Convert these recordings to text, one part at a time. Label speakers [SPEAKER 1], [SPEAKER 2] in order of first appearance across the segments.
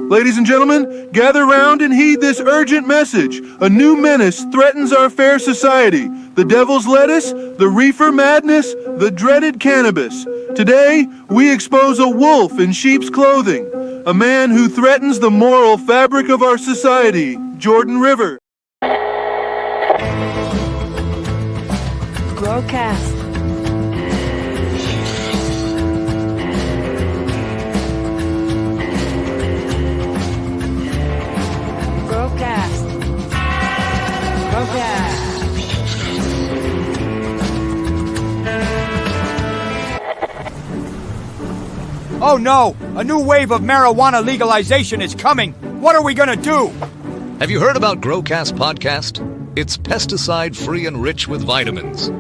[SPEAKER 1] Ladies and gentlemen, gather round and heed this urgent message. A new menace threatens our fair society. The devil's lettuce, the reefer madness, the dreaded cannabis. Today, we expose a wolf in sheep's clothing. A man who threatens the moral fabric of our society. Jordan River.
[SPEAKER 2] GrowCast.
[SPEAKER 3] Oh no! A new wave of marijuana legalization is coming! What are we gonna do?
[SPEAKER 4] Have you heard about GrowCast Podcast? It's pesticide-free and rich with vitamins.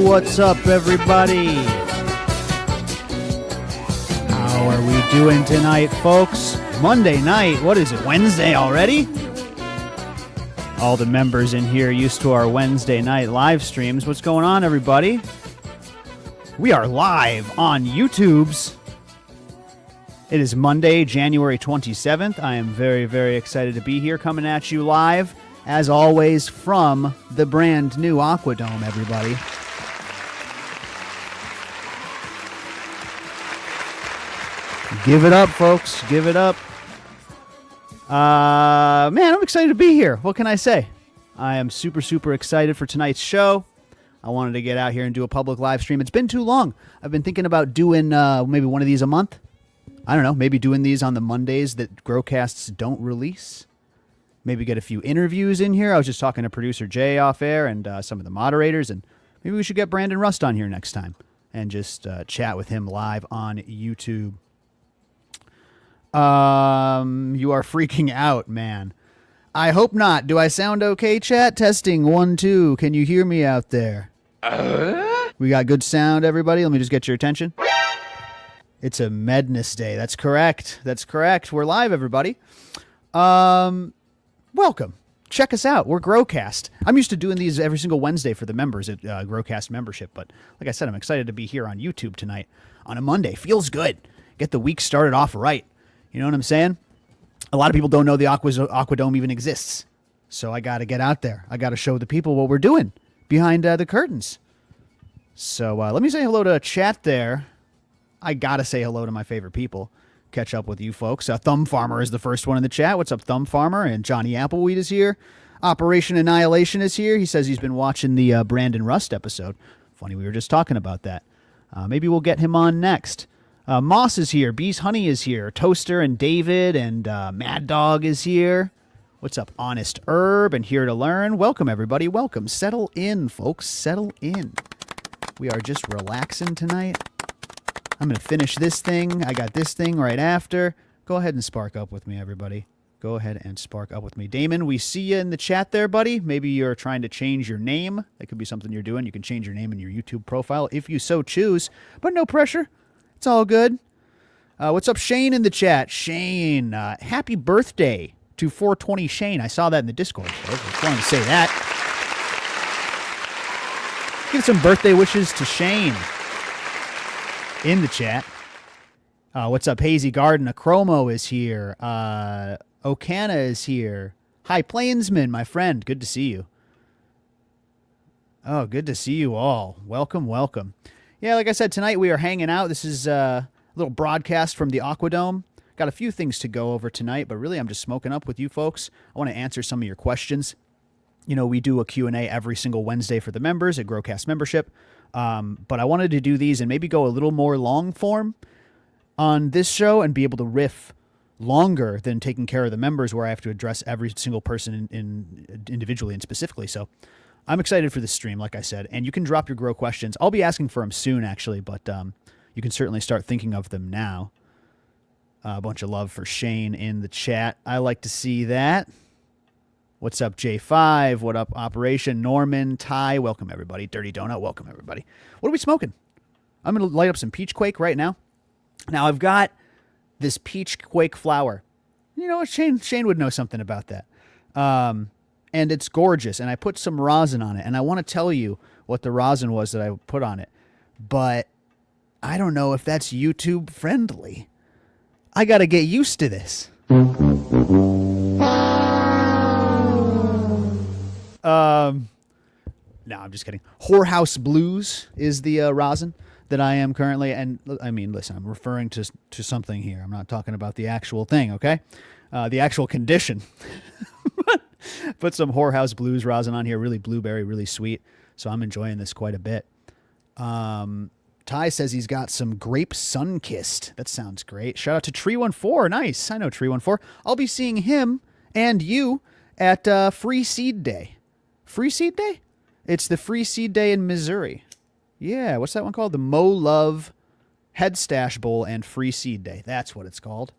[SPEAKER 5] What's up, everybody? How are we doing tonight, folks? Monday night. What is it, Wednesday already? All the members in here used to our Wednesday night live streams. What's going on, everybody? We are live on YouTube's. It is Monday, January 27th. I am very, very excited to be here, coming at you live, as always, from the brand new Aquadome, everybody. Give it up, folks. Give it up. Man, I'm excited to be here. What can I say? I am super, super excited for tonight's show. I wanted to get out here and do a public live stream. It's been too long. I've been thinking about doing maybe one of these a month. I don't know. Maybe doing these on the Mondays that GrowCasts don't release. Maybe get a few interviews in here. I was just talking to producer Jay off air and some of the moderators, and maybe we should get Brandon Rust on here next time and just chat with him live on YouTube. You are freaking out, man. I hope not. Do I sound okay, chat? Testing 1, 2. Can you hear me out there? We got good sound, everybody. Let me just get your attention. It's a Medness Day. That's correct. That's correct. We're live, everybody. Welcome. Check us out. We're GrowCast. I'm used to doing these every single Wednesday for the members at GrowCast membership, but like I said, I'm excited to be here on YouTube tonight on a Monday. Feels good. Get the week started off right. You know what I'm saying? A lot of people don't know the Aquadome even exists. So I got to get out there. I got to show the people what we're doing behind the curtains. So let me say hello to chat there. I got to say hello to my favorite people. Catch up with you folks. Thumb Farmer is the first one in the chat. What's up, Thumb Farmer? And Johnny Appleweed is here. Operation Annihilation is here. He says he's been watching the Brandon Rust episode. Funny, we were just talking about that. Maybe we'll get him on next. Moss is here. Bees Honey is here. Toaster and David and Mad Dog is here. What's up, Honest Herb and Here to Learn? Welcome, everybody. Welcome. Settle in, folks. Settle in. We are just relaxing tonight. I'm going to finish this thing. I got this thing right after. Go ahead and spark up with me, everybody. Go ahead and spark up with me. Damon, we see you in the chat there, buddy. Maybe you're trying to change your name. That could be something you're doing. You can change your name in your YouTube profile if you so choose, but no pressure. It's all good. What's up, Shane, in the chat? Shane, happy birthday to 420 Shane. I saw that in the Discord. So I just wanted to say that. Give some birthday wishes to Shane. in the chat. What's up, Hazy Garden? Chromo is here. Okana is here. Hi, Plainsman, my friend. Good to see you. Oh, good to see you all. Welcome, welcome. Yeah, like I said, tonight we are hanging out. This is a little broadcast from the Aquadome. Got a few things to go over tonight, but really I'm just smoking up with you folks. I want to answer some of your questions. You know, we do a Q&A every single Wednesday for the members at GrowCast membership. But I wanted to do these and maybe go a little more long form on this show and be able to riff longer than taking care of the members where I have to address every single person individually and specifically. So I'm excited for this stream, like I said, and you can drop your grow questions. I'll be asking for them soon, actually, but you can certainly start thinking of them now. A bunch of love for Shane in the chat. I like to see that. What's up, J5? What up, Operation Norman? Ty, welcome, everybody. Dirty Donut, welcome, everybody. What are we smoking? I'm going to light up some Peach Quake right now. Now, I've got this Peach Quake flower. You know what? Shane would know something about that. And it's gorgeous, and I put some rosin on it, and I want to tell you what the rosin was that I put on it, but I don't know if that's YouTube friendly. I got to get used to this. No, I'm just kidding. Whorehouse Blues is the rosin that I am currently, and I mean, listen, I'm referring to something here. I'm not talking about the actual thing, okay? The actual condition. Put some Whorehouse Blues rosin on here, really blueberry, really sweet. So I'm enjoying this quite a bit. Ty says he's got some grape sun-kissed. That sounds great. Shout out to Tree14. Nice. I know Tree14. I'll be seeing him and you at Free Seed Day. Free Seed Day? It's the Free Seed Day in Missouri. Yeah, what's that one called? The Mo Love Head Stash Bowl and Free Seed Day. That's what it's called.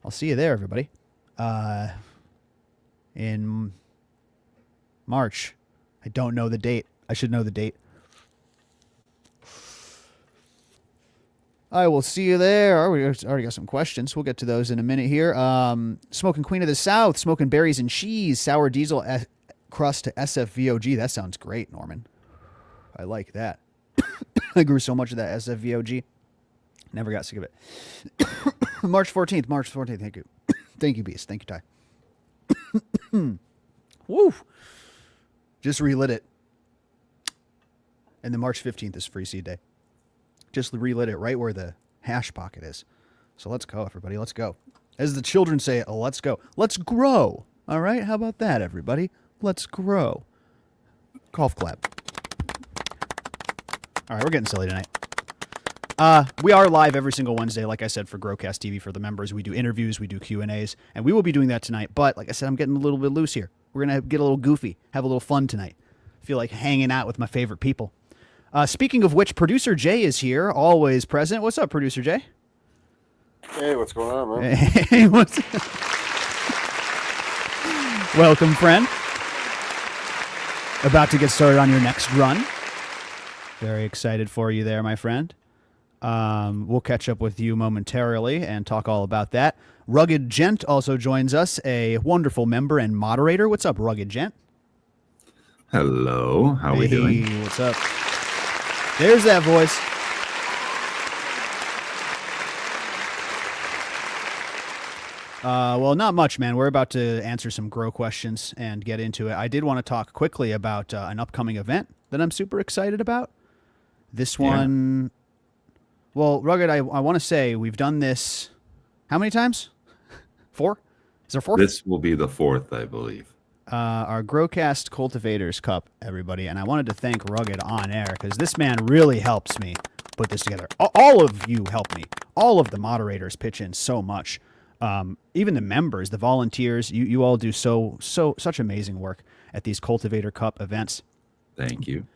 [SPEAKER 5] I'll see you there, everybody. In March. I don't know the date. I should know the date. I will see you there. We already got some questions. We'll get to those in a minute here. Smoking Queen of the South, smoking berries and cheese, sour diesel crust to SFVOG. That sounds great, Norman. I like that. I grew so much of that SFVOG. Never got sick of it. March 14th. Thank you. Thank you, Beast. Thank you, Ty. Woo. Just relit it. And then March 15th is Free Seed Day. Just relit it right where the hash pocket is. So let's go, everybody. Let's go. As the children say, let's go. Let's grow. All right? How about that, everybody? Let's grow. Golf clap. All right, we're getting silly tonight. We are live every single Wednesday, like I said, for GrowCast TV for the members. We do interviews, we do Q&As, and we will be doing that tonight. But like I said, I'm getting a little bit loose here. We're going to get a little goofy, have a little fun tonight. Feel like hanging out with my favorite people. Speaking of which, Producer Jay is here, always present. What's up, Producer Jay?
[SPEAKER 2] Hey, what's going on, man?
[SPEAKER 5] Hey, what's Welcome, friend. About to get started on your next run. Very excited for you there, my friend. We'll catch up with you momentarily and talk all about that. Rugged Gent also joins us, a wonderful member and moderator. What's up, Rugged Gent?
[SPEAKER 6] Hello. How are we doing?
[SPEAKER 5] What's up? There's that voice. Well, not much, man. We're about to answer some grow questions and get into it. I did want to talk quickly about an upcoming event that I'm super excited about. This one, well, Rugged, I want to say we've done this how many times? 4? Is there 4?
[SPEAKER 6] This will be the 4th, I believe.
[SPEAKER 5] Our GrowCast Cultivators Cup, everybody. And I wanted to thank Rugged on air because this man really helps me put this together. All of you help me. All of the moderators pitch in so much. Even the members, the volunteers, you all do such amazing work at these Cultivator Cup events.
[SPEAKER 6] Thank you.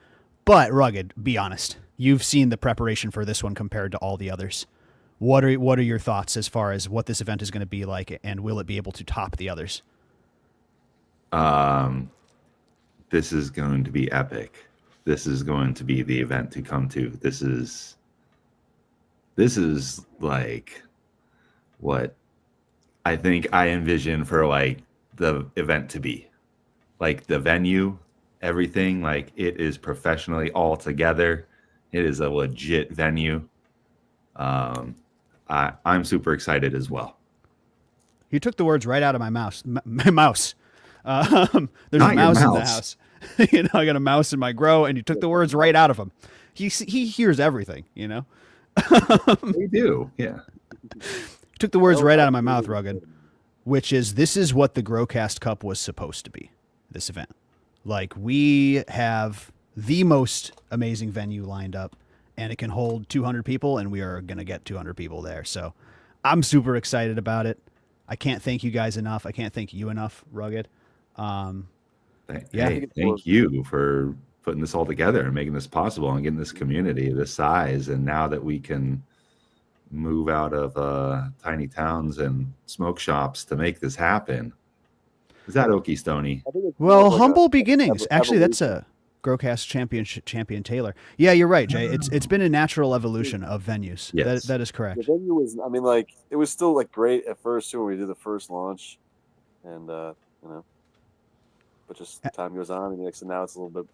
[SPEAKER 5] But Rugged, be honest, you've seen the preparation for this one compared to all the others. What are your thoughts as far as what this event is going to be like, and will it be able to top the others?
[SPEAKER 6] This is going to be epic. This is going to be the event to come to. This is like what I think I envision for like the event to be. Like the venue, everything, like it is professionally all together. It is a legit venue. I'm super excited as well.
[SPEAKER 5] You took the words right out of my mouth. My mouse. There's
[SPEAKER 6] Not
[SPEAKER 5] a
[SPEAKER 6] your
[SPEAKER 5] mouse in the
[SPEAKER 6] mouse.
[SPEAKER 5] house. I got a mouse in my grow, and you took the words right out of him. He hears everything.
[SPEAKER 6] We do, yeah.
[SPEAKER 5] Took the words right out of my mouth, Rugged. Which is, this is what the GrowCast Cup was supposed to be. This event, like, we have the most amazing venue lined up, and it can hold 200 people, and we are gonna get 200 people there. So, I'm super excited about it. I can't thank you guys enough. I can't thank you enough, Rugged.
[SPEAKER 6] Thank you for putting this all together and making this possible and getting this community this size. And now that we can move out of tiny towns and smoke shops to make this happen. Is that Okie Stoney?
[SPEAKER 5] Well, humble beginnings. Actually, that's a GrowCast champion Taylor. Yeah, you're right, Jay. It's been a natural evolution of venues.
[SPEAKER 6] Yes.
[SPEAKER 5] That is correct.
[SPEAKER 2] The venue was, I mean, like, it was still like great at first too when we did the first launch, and but just time goes on, and now it's a little bit,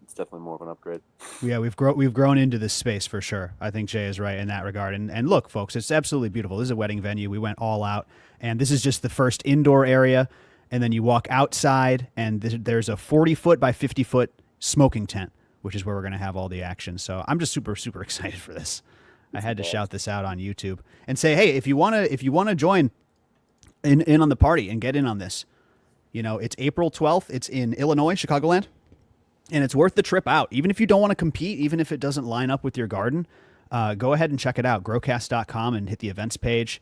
[SPEAKER 2] it's definitely more of an upgrade.
[SPEAKER 5] Yeah, we've grown into this space for sure. I think Jay is right in that regard. And look, folks, it's absolutely beautiful. This is a wedding venue. We went all out, and this is just the first indoor area. And then you walk outside, and there's a 40-foot by 50-foot smoking tent, which is where we're going to have all the action. So I'm just super, super excited for this. I had to shout this out on YouTube and say, hey, if you want to join in on the party and get in on this, it's April 12th. It's in Illinois, Chicagoland, and it's worth the trip out. Even if you don't want to compete, even if it doesn't line up with your garden, go ahead and check it out, growcast.com, and hit the events page.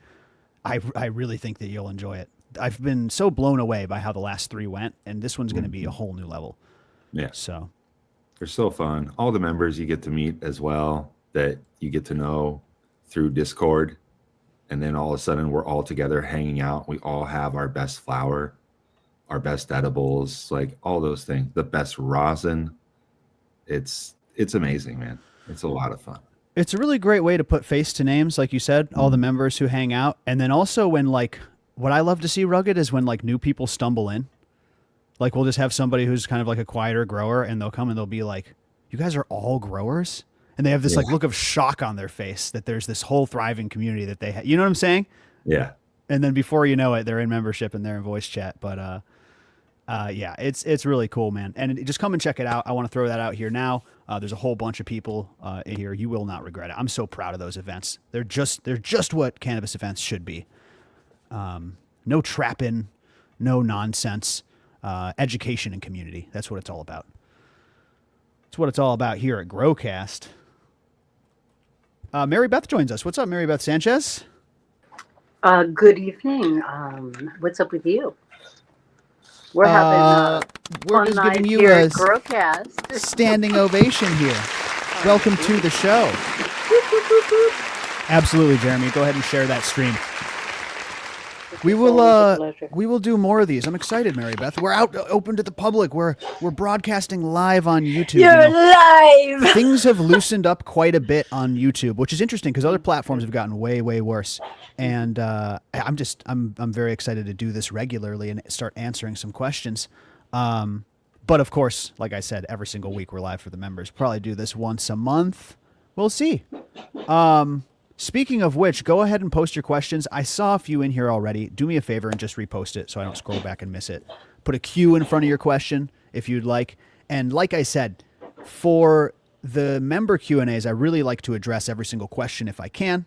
[SPEAKER 5] I really think that you'll enjoy it. I've been so blown away by how the last 3 went, and this one's going to be a whole new level.
[SPEAKER 6] Yeah.
[SPEAKER 5] So
[SPEAKER 6] they're so fun. All the members you get to meet as well, that you get to know through Discord. And then all of a sudden we're all together hanging out. We all have our best flower, our best edibles, like all those things, the best rosin. It's amazing, man. It's a lot of fun.
[SPEAKER 5] it's a really great way to put face to names, like you said, all the members who hang out. And then also when, like, what I love to see, Rugged, is when, like, new people stumble in. Like, we'll just have somebody who's kind of like a quieter grower, and they'll come and they'll be like, you guys are all growers? And they have this, like, look of shock on their face that there's this whole thriving community that they have. You know what I'm saying?
[SPEAKER 6] Yeah.
[SPEAKER 5] And then before you know it, they're in membership and they're in voice chat. But, yeah, it's really cool, man. And just come and check it out. I want to throw that out here now. There's a whole bunch of people in here. You will not regret it. I'm so proud of those events. They're just what cannabis events should be. No trapping, no nonsense, education and community. That's what it's all about. That's what it's all about here at GrowCast. Mary Beth joins us. What's up, Mary Beth Sanchez?
[SPEAKER 7] Good evening. What's up with you? We're having
[SPEAKER 5] we're
[SPEAKER 7] fun
[SPEAKER 5] just
[SPEAKER 7] night
[SPEAKER 5] giving you
[SPEAKER 7] here
[SPEAKER 5] a
[SPEAKER 7] at GrowCast.
[SPEAKER 5] standing ovation here. Welcome to the show. Absolutely, Jeremy. Go ahead and share that stream. We will do more of these. I'm excited, Mary Beth. We're out open to the public. We're broadcasting live on YouTube.
[SPEAKER 7] You're live.
[SPEAKER 5] Things have loosened up quite a bit on YouTube, which is interesting because other platforms have gotten way, way worse. And I'm very excited to do this regularly and start answering some questions. But of course, like I said, every single week we're live for the members. Probably do this once a month. We'll see. Speaking of which, go ahead and post your questions. I saw a few in here already. Do me a favor and just repost it so I don't scroll back and miss it. Put a Q in front of your question if you'd like. And like I said, for the member Q&As, I really like to address every single question if I can.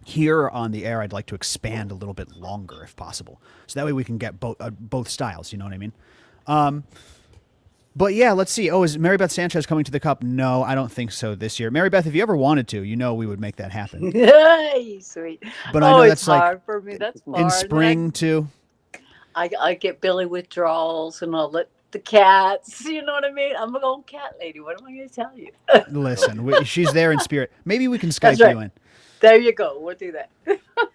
[SPEAKER 5] Here on the air, I'd like to expand a little bit longer if possible. So that way we can get both styles, you know what I mean? But yeah, let's see. Oh, is Mary Beth Sanchez coming to the Cup? No, I don't think so this year. Mary Beth, if you ever wanted to, we would make that happen.
[SPEAKER 7] Hey, sweet.
[SPEAKER 5] But I know
[SPEAKER 7] it's
[SPEAKER 5] that's
[SPEAKER 7] hard
[SPEAKER 5] like
[SPEAKER 7] for me. That's hard.
[SPEAKER 5] in spring too.
[SPEAKER 7] I get Billy withdrawals and I'll let the cats. You know what I mean? I'm a old cat lady. What am I going to tell you?
[SPEAKER 5] Listen, she's there in spirit. Maybe we can Skype
[SPEAKER 7] right.
[SPEAKER 5] you in.
[SPEAKER 7] There you go. We'll do that.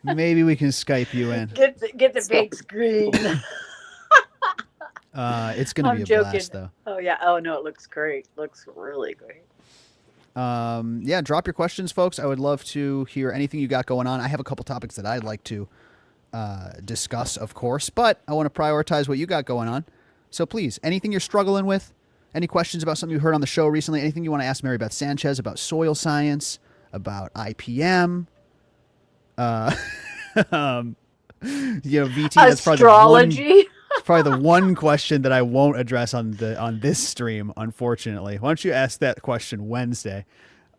[SPEAKER 5] Maybe we can Skype you in.
[SPEAKER 7] Get the big screen.
[SPEAKER 5] It's going to be a
[SPEAKER 7] joking.
[SPEAKER 5] blast, though.
[SPEAKER 7] Oh yeah. Oh no, it looks great. Looks really great.
[SPEAKER 5] Yeah, drop your questions, folks. I would love to hear anything you got going on. I have a couple topics that I'd like to discuss, of course, but I want to prioritize what you got going on. So please, anything you're struggling with, any questions about something you heard on the show recently, anything you want to ask Mary Beth Sanchez about soil science, about IPM. VT, that's
[SPEAKER 7] Astrology.
[SPEAKER 5] probably the one question that I won't address on this stream, unfortunately. Why don't you ask that question Wednesday?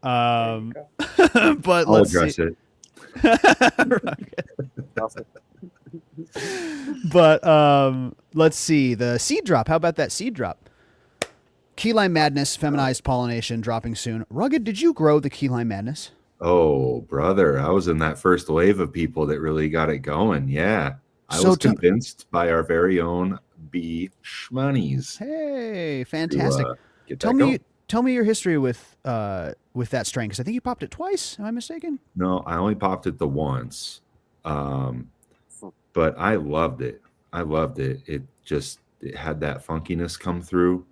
[SPEAKER 5] But
[SPEAKER 6] I'll
[SPEAKER 5] let's
[SPEAKER 6] address
[SPEAKER 5] see.
[SPEAKER 6] it.
[SPEAKER 5] But let's see the seed drop. How about that seed drop? Key lime madness, feminized pollination dropping soon. Rugged, did you grow the key lime madness?
[SPEAKER 6] Oh, brother, I was in that first wave of people that really got it going. Yeah, I
[SPEAKER 5] So
[SPEAKER 6] was convinced by our very own B Schmonnies.
[SPEAKER 5] Hey, fantastic!
[SPEAKER 6] Get
[SPEAKER 5] Tell
[SPEAKER 6] that
[SPEAKER 5] me,
[SPEAKER 6] going.
[SPEAKER 5] tell me your history with that strain, because I think you popped it twice. Am I mistaken?
[SPEAKER 6] No, I only popped it the once, but I loved it. I loved it. It had that funkiness come through.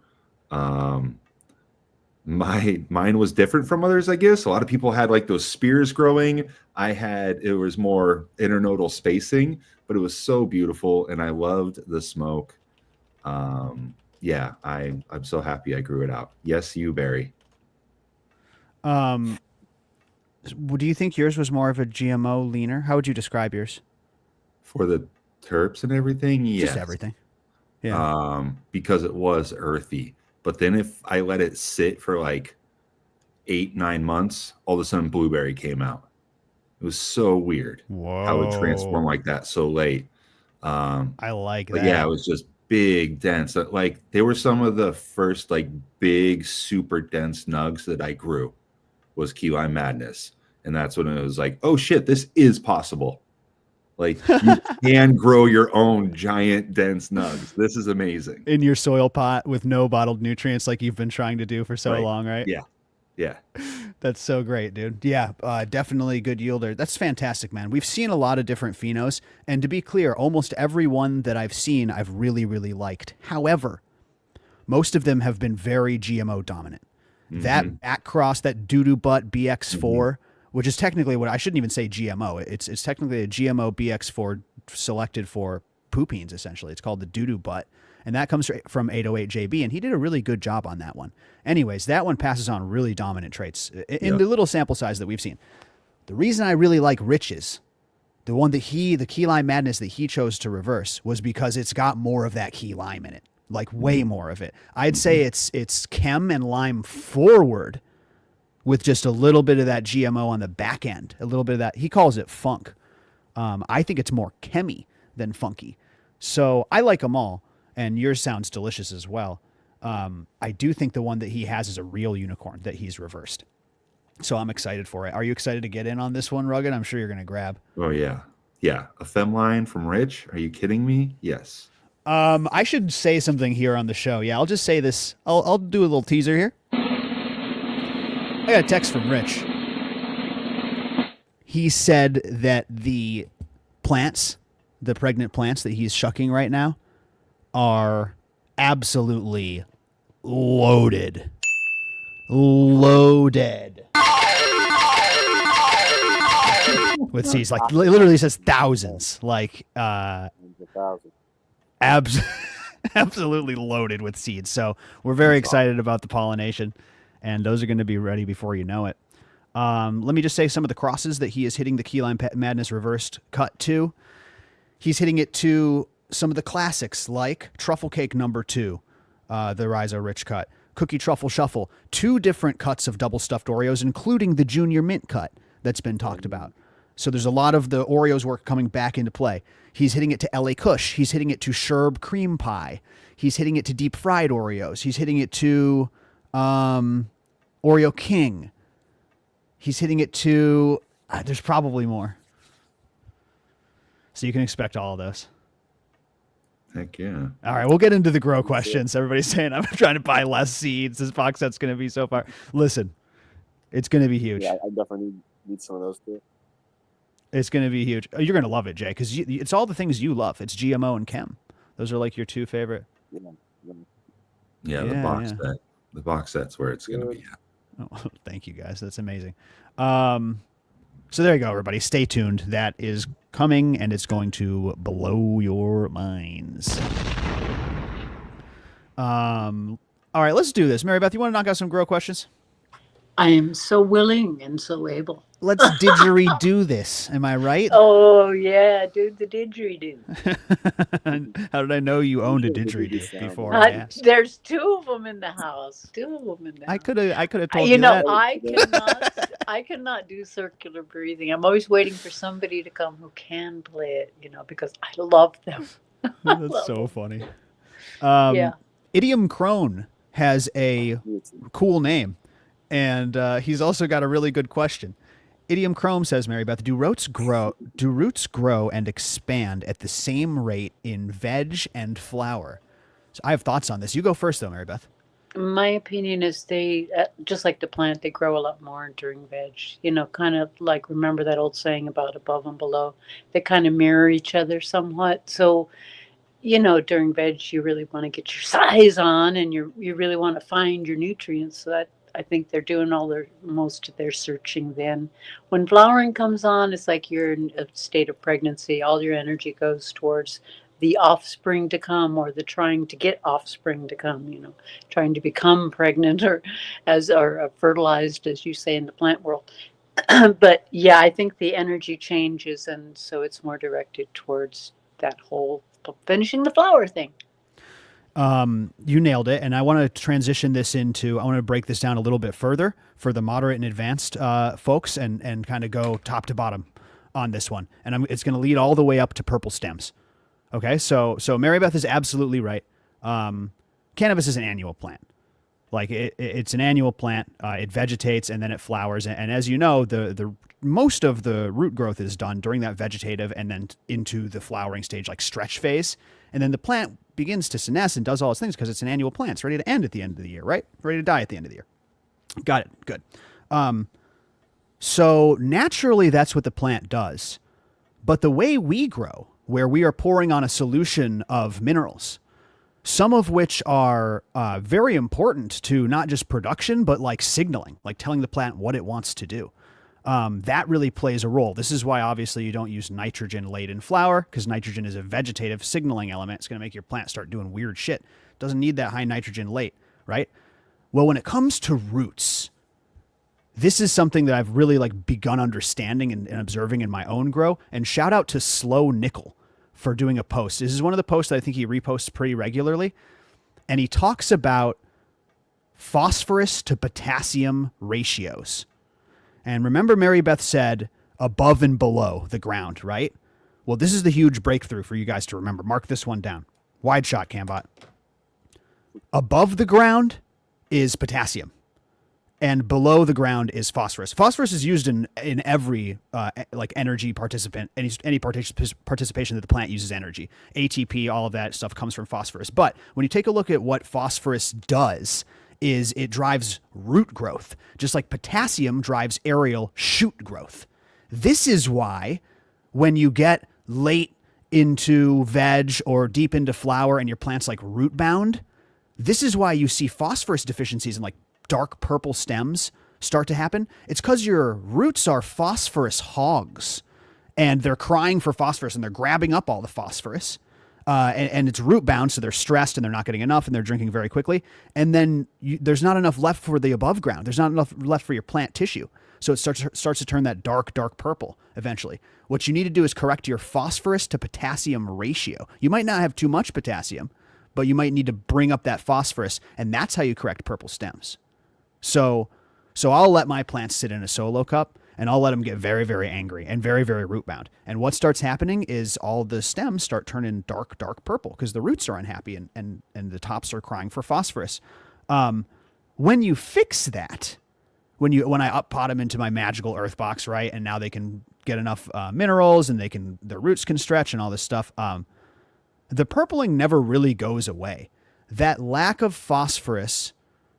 [SPEAKER 6] Mine was different from others, I guess. A lot of people had like those spears growing. It was more internodal spacing, but it was so beautiful, and I loved the smoke. Yeah, I'm so happy I grew it out. Yes, you, Barry.
[SPEAKER 5] Do you think yours was more of a GMO leaner? How would you describe yours?
[SPEAKER 6] For the terps and everything, yes.
[SPEAKER 5] Just everything. Yeah.
[SPEAKER 6] Because it was earthy. But then if I let it sit for like 8-9 months, all of a sudden blueberry came out. It was so weird.
[SPEAKER 5] Whoa.
[SPEAKER 6] How it transformed like that so late.
[SPEAKER 5] I like that.
[SPEAKER 6] But yeah, it was just big, dense. Like they were some of the first like big, super dense nugs that I grew was Key Lime Madness. And that's when it was like, oh shit, this is possible. Like you can grow your own giant dense nugs. This is amazing.
[SPEAKER 5] In your soil pot with no bottled nutrients like you've been trying to do for so long, right?
[SPEAKER 6] Yeah. Yeah.
[SPEAKER 5] That's so great, dude. Yeah, definitely good yielder. That's fantastic, man. We've seen a lot of different phenos, and to be clear, almost every one that I've seen, I've really, really liked. However, most of them have been very GMO dominant.
[SPEAKER 6] Mm-hmm.
[SPEAKER 5] That at-cross, that doo-doo butt BX4, which is technically what I shouldn't even say GMO. It's technically a GMO BX4 selected for poopines, essentially. It's called the doo-doo butt. And that comes from 808JB, and he did a really good job on that one. Anyways, that one passes on really dominant traits in the little sample size that we've seen. The reason I really like Rich's, the one that the Key Lime Madness that he chose to reverse, was because it's got more of that key lime in it, like way more of it. I'd say it's chem and lime forward with just a little bit of that GMO on the back end, a little bit of that. He calls it funk. I think it's more chemy than funky. So I like them all. And yours sounds delicious as well. I do think the one that he has is a real unicorn that he's reversed. So I'm excited for it. Are you excited to get in on this one, Rugged? I'm sure you're going to grab.
[SPEAKER 6] Oh, yeah. Yeah. A femline from Rich? Are you kidding me? Yes.
[SPEAKER 5] I should say something here on the show. Yeah, I'll just say this. I'll do a little teaser here. I got a text from Rich. He said that the plants, the pregnant plants that he's shucking right now, are absolutely loaded. With seeds. Like, literally says thousands. Like, absolutely loaded with seeds. So we're very excited about the pollination, and those are going to be ready before you know it. Let me just say some of the crosses that he is hitting the Key Lime Madness reversed cut to. He's hitting it to some of the classics like Truffle Cake number 2, the Rhizo Rich cut, Cookie Truffle Shuffle, 2 different cuts of double stuffed Oreos, including the Junior Mint cut that's been talked about. So there's a lot of the Oreos work coming back into play. He's hitting it to LA Kush. He's hitting it to Sherb Cream Pie. He's hitting it to deep fried Oreos. He's hitting it to Oreo King. He's hitting it to, there's probably more. So you can expect all of those.
[SPEAKER 6] Heck yeah.
[SPEAKER 5] All right, we'll get into the grow questions. Everybody's saying I'm trying to buy less seeds. This box set's going to be so far. Listen, it's going to be huge.
[SPEAKER 2] Yeah, I definitely need some of those too.
[SPEAKER 5] It's going to be huge. Oh, you're going to love it, Jay, because it's all the things you love. It's GMO and chem. Those are like your 2 favorite.
[SPEAKER 6] Yeah, the box set. The box set's where it's going to be at.
[SPEAKER 5] Oh, thank you, guys. That's amazing. So there you go, everybody. Stay tuned. That is coming, and it's going to blow your minds. All right, let's do this. Mary Beth, you want to knock out some grow questions?
[SPEAKER 7] I am so willing and so able.
[SPEAKER 5] Let's didgeridoo this. Am I right?
[SPEAKER 7] Oh yeah, do the didgeridoo.
[SPEAKER 5] How did I know you owned a
[SPEAKER 2] Didgeridoo
[SPEAKER 5] didgeridoo
[SPEAKER 2] sound.
[SPEAKER 5] before I asked?
[SPEAKER 7] There's two of them in the house. Two of them in the
[SPEAKER 5] I
[SPEAKER 7] house.
[SPEAKER 5] could have told
[SPEAKER 7] You
[SPEAKER 5] you
[SPEAKER 7] know,
[SPEAKER 5] that.
[SPEAKER 7] I cannot do circular breathing. I'm always waiting for somebody to come who can play it. Because I love them.
[SPEAKER 5] That's so funny.
[SPEAKER 7] Yeah.
[SPEAKER 5] Idiom Crone has a cool name, and he's also got a really good question. Idiom Crone says, Mary Beth, do roots grow and expand at the same rate in veg and flower? So I have thoughts on this. You go first, though, Mary Beth.
[SPEAKER 7] My opinion is they, just like the plant, they grow a lot more during veg. Kind of like, remember that old saying about above and below? They kind of mirror each other somewhat. So, during veg, you really want to get your size on, and you really want to find your nutrients. So that, I think they're doing most of their searching then. When flowering comes on, it's like you're in a state of pregnancy. All your energy goes towards the offspring to come, or the trying to get offspring to come, trying to become pregnant or fertilized, as you say in the plant world. But yeah, I think the energy changes, and so it's more directed towards that whole finishing the flower thing.
[SPEAKER 5] You nailed it. And I want to transition this into, I want to break this down a little bit further for the moderate and advanced folks and kind of go top to bottom on this one. And it's going to lead all the way up to purple stems. Okay. So Mary Beth is absolutely right. Cannabis is an annual plant. Like it's an annual plant. It vegetates and then it flowers. And as you know, the most of the root growth is done during that vegetative and then into the flowering stage, like stretch phase. And then the plant begins to senesce and does all its things because it's an annual plant. It's ready to end at the end of the year, right? Ready to die at the end of the year. Got it. Good. So naturally, that's what the plant does. But the way we grow, where we are pouring on a solution of minerals, some of which are very important to not just production, but like signaling, like telling the plant what it wants to do. That really plays a role. This is why obviously you don't use nitrogen late in flower, because nitrogen is a vegetative signaling element. It's going to make your plant start doing weird shit. Doesn't need that high nitrogen late, right? Well, when it comes to roots, this is something that I've really like begun understanding and observing in my own grow. And shout out to Slow Nickel for doing a post. This is one of the posts that I think he reposts pretty regularly. And he talks about phosphorus to potassium ratios. And remember, Mary Beth said above and below the ground, right? Well, this is the huge breakthrough for you guys to remember. Mark this one down. Wide shot, Cambot. Above the ground is potassium, and below the ground is phosphorus. Phosphorus is used in every like energy participant, any participation that the plant uses energy. ATP, all of that stuff comes from phosphorus. But when you take a look at what phosphorus does, is it drives root growth, just like potassium drives aerial shoot growth. This is why when you get late into veg or deep into flower and your plant's like root bound, this is why you see phosphorus deficiencies and like dark purple stems start to happen. It's because your roots are phosphorus hogs and they're crying for phosphorus and they're grabbing up all the phosphorus. And it's root bound, so they're stressed and they're not getting enough and they're drinking very quickly. And then there's not enough left for the above ground. There's not enough left for your plant tissue. So it starts to turn that dark purple eventually. What you need to do is correct your phosphorus to potassium ratio. You might not have too much potassium, but you might need to bring up that phosphorus, and that's how you correct purple stems. So I'll let my plants sit in a solo cup, and I'll let them get very, very angry and very, very root bound. And what starts happening is all the stems start turning dark purple because the roots are unhappy and the tops are crying for phosphorus. When you fix that, when I up pot them into my magical earth box, right, and now they can get enough minerals and their roots can stretch and all this stuff, the purpling never really goes away. That lack of phosphorus,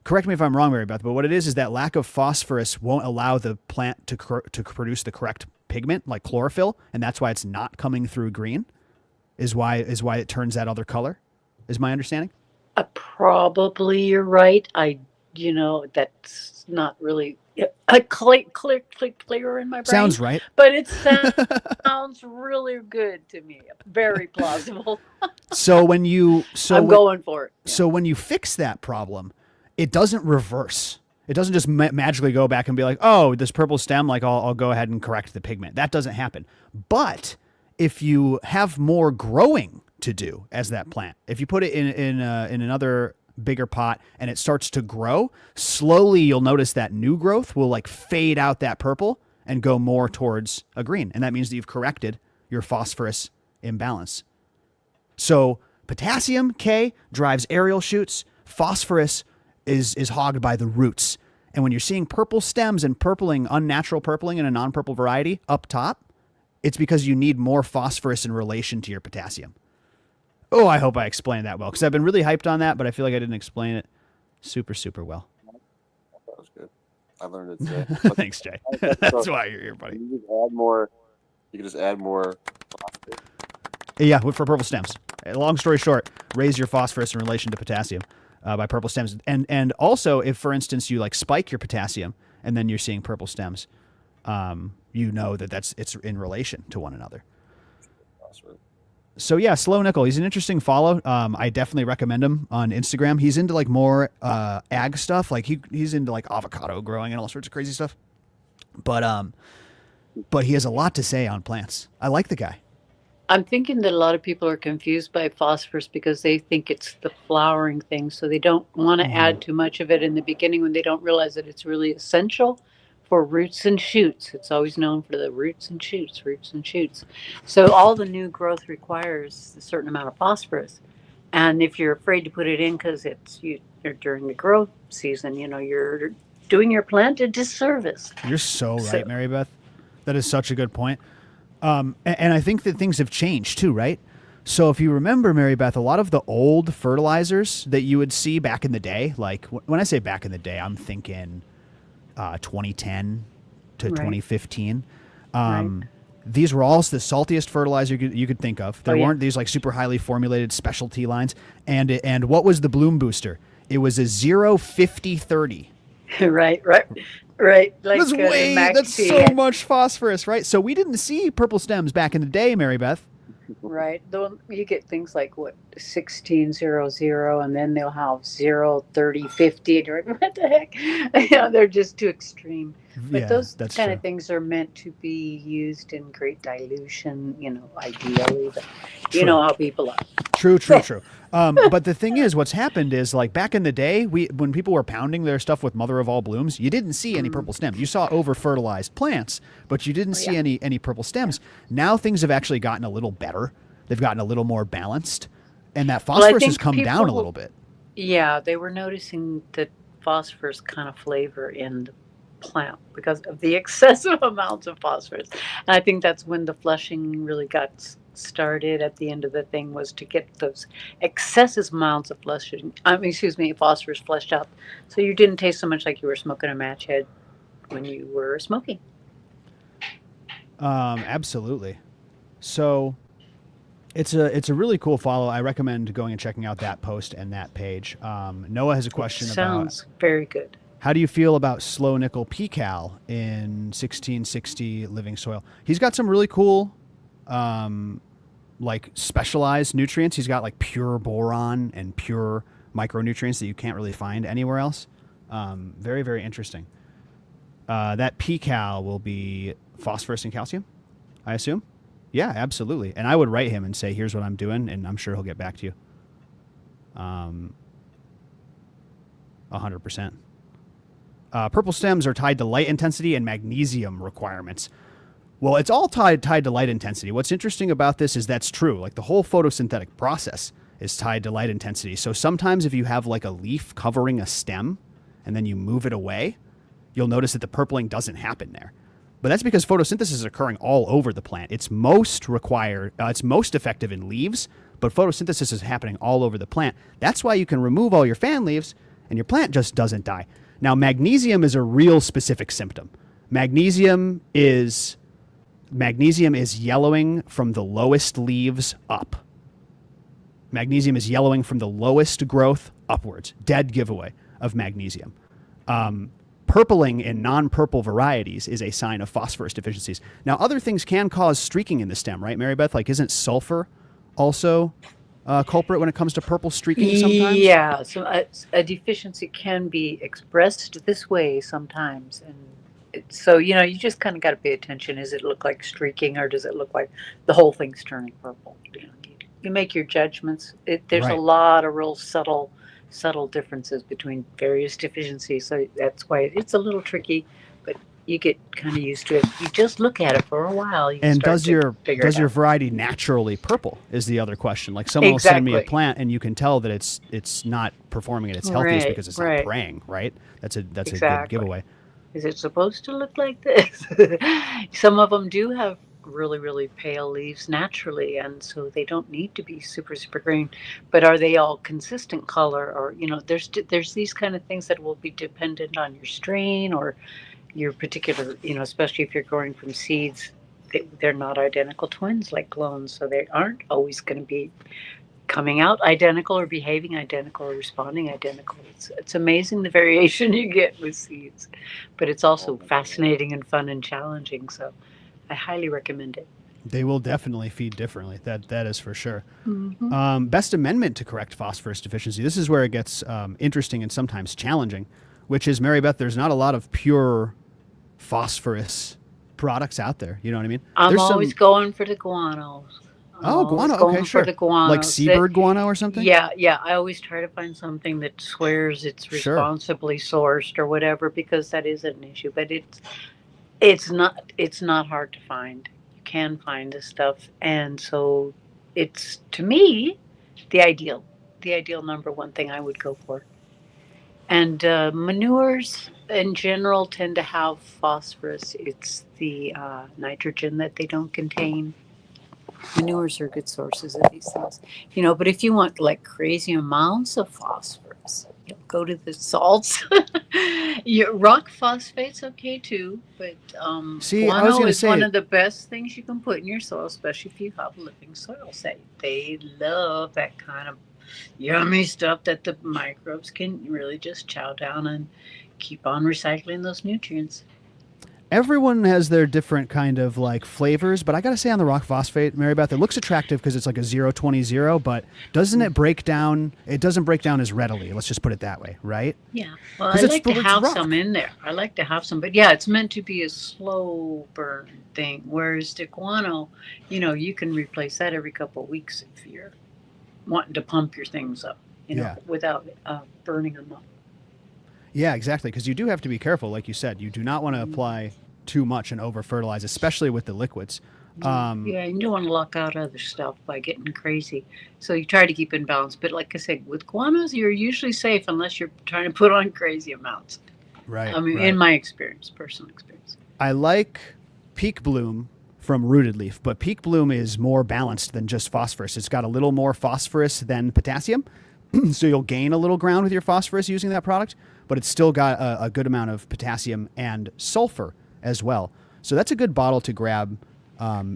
[SPEAKER 5] correct me if I'm wrong, Mary Beth, but what it is that lack of phosphorus won't allow the plant to produce the correct pigment, like chlorophyll, and that's why it's not coming through green, is why it turns that other color, is my understanding?
[SPEAKER 7] Probably you're right. That's not really clear in my brain.
[SPEAKER 5] Sounds right.
[SPEAKER 7] But it sounds really good to me. Very plausible.
[SPEAKER 5] I'm
[SPEAKER 7] going for it. Yeah.
[SPEAKER 5] So when you fix that problem, it doesn't reverse. It doesn't just magically go back and be like, oh, this purple stem, like I'll go ahead and correct the pigment. That doesn't happen. But if you have more growing to do as that plant, if you put it in another bigger pot and it starts to grow, slowly you'll notice that new growth will like fade out that purple and go more towards a green. And that means that you've corrected your phosphorus imbalance. So potassium, K, drives aerial shoots. Phosphorus is hogged by the roots. And when you're seeing purple stems and purpling, unnatural purpling in a non-purple variety up top, it's because you need more phosphorus in relation to your potassium. Oh, I hope I explained that well, because I've been really hyped on that, but I feel like I didn't explain it super, super well.
[SPEAKER 2] That was good. I learned it today.
[SPEAKER 5] Thanks, Jay. That's why you're here, buddy.
[SPEAKER 2] You can add more. You can just add more phosphate.
[SPEAKER 5] Yeah, for purple stems. Long story short, raise your phosphorus in relation to potassium by purple stems. And also, if, for instance, you like spike your potassium and then you're seeing purple stems, you know that it's in relation to one another. So yeah, Slow Nickel, he's an interesting follow. I definitely recommend him on Instagram. He's into like more ag stuff. Like he's into like avocado growing and all sorts of crazy stuff. But he has a lot to say on plants. I like the guy.
[SPEAKER 7] I'm thinking that a lot of people are confused by phosphorus because they think it's the flowering thing. So they don't want to add too much of it in the beginning when they don't realize that it's really essential for roots and shoots. It's always known for the roots and shoots. So all the new growth requires a certain amount of phosphorus. And if you're afraid to put it in because you're during the growth season, you're doing your plant a disservice.
[SPEAKER 5] You're so right, Mary Beth. That is such a good point. And I think that things have changed too, right? So if you remember, Mary Beth, a lot of the old fertilizers that you would see back in the day, like when I say back in the day, I'm thinking 2010 to 2015. These were all the saltiest fertilizer you could think of. There weren't these like super highly formulated specialty lines. And what was the bloom booster? It was a 0, 50, 30.
[SPEAKER 7] Right. Like
[SPEAKER 5] that's so much phosphorus, right? So we didn't see purple stems back in the day, Mary Beth.
[SPEAKER 7] Right. Though you get things like 1600, and then they'll have 0, 30, 50. And you're like, what the heck? They're just too extreme. But those kind of things are meant to be used in great dilution, ideally. But you know how people are.
[SPEAKER 5] True. But the thing is, what's happened is, like back in the day, when people were pounding their stuff with Mother of All Blooms, you didn't see any purple stems. You saw over-fertilized plants, but you didn't see any purple stems. Now things have actually gotten a little better. They've gotten a little more balanced, and that phosphorus has come down a little bit.
[SPEAKER 7] Yeah, they were noticing the phosphorus kind of flavor in the plant because of the excessive amounts of phosphorus. And I think that's when the flushing really got started at the end of the thing, was to get those excessive amounts of phosphorus flushed out, so you didn't taste so much like you were smoking a match head when you were smoking.
[SPEAKER 5] Absolutely. So it's a really cool follow. I recommend going and checking out that post and that page. Noah has a question
[SPEAKER 7] Sounds very good.
[SPEAKER 5] How do you feel about Slow Nickel P-Cal in 1660 living soil? He's got some really cool like specialized nutrients. He's got like pure boron and pure micronutrients that you can't really find anywhere else. Very, very interesting. That P-Cal will be phosphorus and calcium, I assume. Yeah, absolutely. And I would write him and say, here's what I'm doing, and I'm sure he'll get back to you. 100%. Purple stems are tied to light intensity and magnesium requirements. Well, it's all tied to light intensity. What's interesting about this is that's true. Like the whole photosynthetic process is tied to light intensity. So sometimes if you have like a leaf covering a stem and then you move it away, you'll notice that the purpling doesn't happen there. But that's because photosynthesis is occurring all over the plant. It's most effective in leaves, but photosynthesis is happening all over the plant. That's why you can remove all your fan leaves and your plant just doesn't die. Now, magnesium is a real specific symptom. Magnesium is yellowing from the lowest leaves up. Magnesium is yellowing from the lowest growth upwards. Dead giveaway of magnesium. Purpling in non-purple varieties is a sign of phosphorus deficiencies. Now, other things can cause streaking in the stem, right, Mary Beth? Like, isn't sulfur also culprit when it comes to purple streaking sometimes?
[SPEAKER 7] Yeah, so a deficiency can be expressed this way sometimes, and so you just kind of got to pay attention. Does it look like streaking, or does it look like the whole thing's turning purple? You make your judgments. There's a
[SPEAKER 5] Right.
[SPEAKER 7] lot of real subtle differences between various deficiencies, so that's why it's a little tricky. But you get kind of used to it. You just look at it for a while. You
[SPEAKER 5] And
[SPEAKER 7] start
[SPEAKER 5] does
[SPEAKER 7] to
[SPEAKER 5] your
[SPEAKER 7] figure it out.
[SPEAKER 5] variety naturally purple is the other question. Like someone will send me a
[SPEAKER 7] Exactly.
[SPEAKER 5] plant and you can tell that it's not performing at its healthiest
[SPEAKER 7] Right,
[SPEAKER 5] because it's
[SPEAKER 7] right.
[SPEAKER 5] not praying, right? That's a good
[SPEAKER 7] Exactly.
[SPEAKER 5] giveaway.
[SPEAKER 7] Is it supposed to look like this? Some of them do have really, really pale leaves naturally, and so they don't need to be super, super green. But are they all consistent color? Or there's these kind of things that will be dependent on your strain or your particular, especially if you're growing from seeds. They're not identical twins like clones, so they aren't always going to be coming out identical or behaving identical or responding identical. It's amazing the variation you get with seeds, but it's also fascinating and fun and challenging. So I highly recommend it.
[SPEAKER 5] They will definitely feed differently. That is for sure.
[SPEAKER 7] Mm-hmm.
[SPEAKER 5] Best amendment to correct phosphorus deficiency. This is where it gets interesting and sometimes challenging, which is, Mary Beth, there's not a lot of pure phosphorus products out there. You know what I mean?
[SPEAKER 7] I'm
[SPEAKER 5] There's
[SPEAKER 7] always going for the guanos.
[SPEAKER 5] Oh, guano.
[SPEAKER 7] Going
[SPEAKER 5] Okay,
[SPEAKER 7] for
[SPEAKER 5] sure.
[SPEAKER 7] the guanos.
[SPEAKER 5] Like seabird guano or something?
[SPEAKER 7] Yeah. I always try to find something that swears it's
[SPEAKER 5] Sure.
[SPEAKER 7] responsibly sourced or whatever, because that is an issue. But it's not hard to find. You can find this stuff, and so it's, to me, the ideal number one thing I would go for. And manures in general tend to have phosphorus. It's the nitrogen that they don't contain. Manures are good sources of these things, but if you want like crazy amounts of phosphorus, go to the salts. Your rock phosphate's okay too, but
[SPEAKER 5] See, I was
[SPEAKER 7] guano
[SPEAKER 5] gonna
[SPEAKER 7] is
[SPEAKER 5] say-
[SPEAKER 7] one of the best things you can put in your soil, especially if you have living soils. They love that kind of yummy stuff that the microbes can really just chow down and keep on recycling those nutrients.
[SPEAKER 5] Everyone has their different kind of like flavors, but I gotta say on the rock phosphate, Mary Beth, it looks attractive because it's like a 020, but doesn't it break down? It doesn't break down as readily. Let's just put it that way, right?
[SPEAKER 7] Yeah, well, I
[SPEAKER 5] 'Cause it's-
[SPEAKER 7] like to
[SPEAKER 5] it's
[SPEAKER 7] have
[SPEAKER 5] rock.
[SPEAKER 7] some in there. I like to have some, but yeah, it's meant to be a slow burn thing. Whereas the guano, you can replace that every couple of weeks if you're wanting to pump your things up,
[SPEAKER 5] Yeah.
[SPEAKER 7] without burning them up.
[SPEAKER 5] Yeah, exactly. Because you do have to be careful, like you said. You do not want to apply too much and over fertilize, especially with the liquids.
[SPEAKER 7] Yeah, you don't want to lock out other stuff by getting crazy. So you try to keep in balance. But like I said, with guanos, you're usually safe unless you're trying to put on crazy amounts.
[SPEAKER 5] Right.
[SPEAKER 7] I mean,
[SPEAKER 5] right.
[SPEAKER 7] in my experience, personal experience.
[SPEAKER 5] I like Peak Bloom from Rooted Leaf, but Peak Bloom is more balanced than just phosphorus. It's got a little more phosphorus than potassium, so you'll gain a little ground with your phosphorus using that product, but it's still got a good amount of potassium and sulfur as well. So that's a good bottle to grab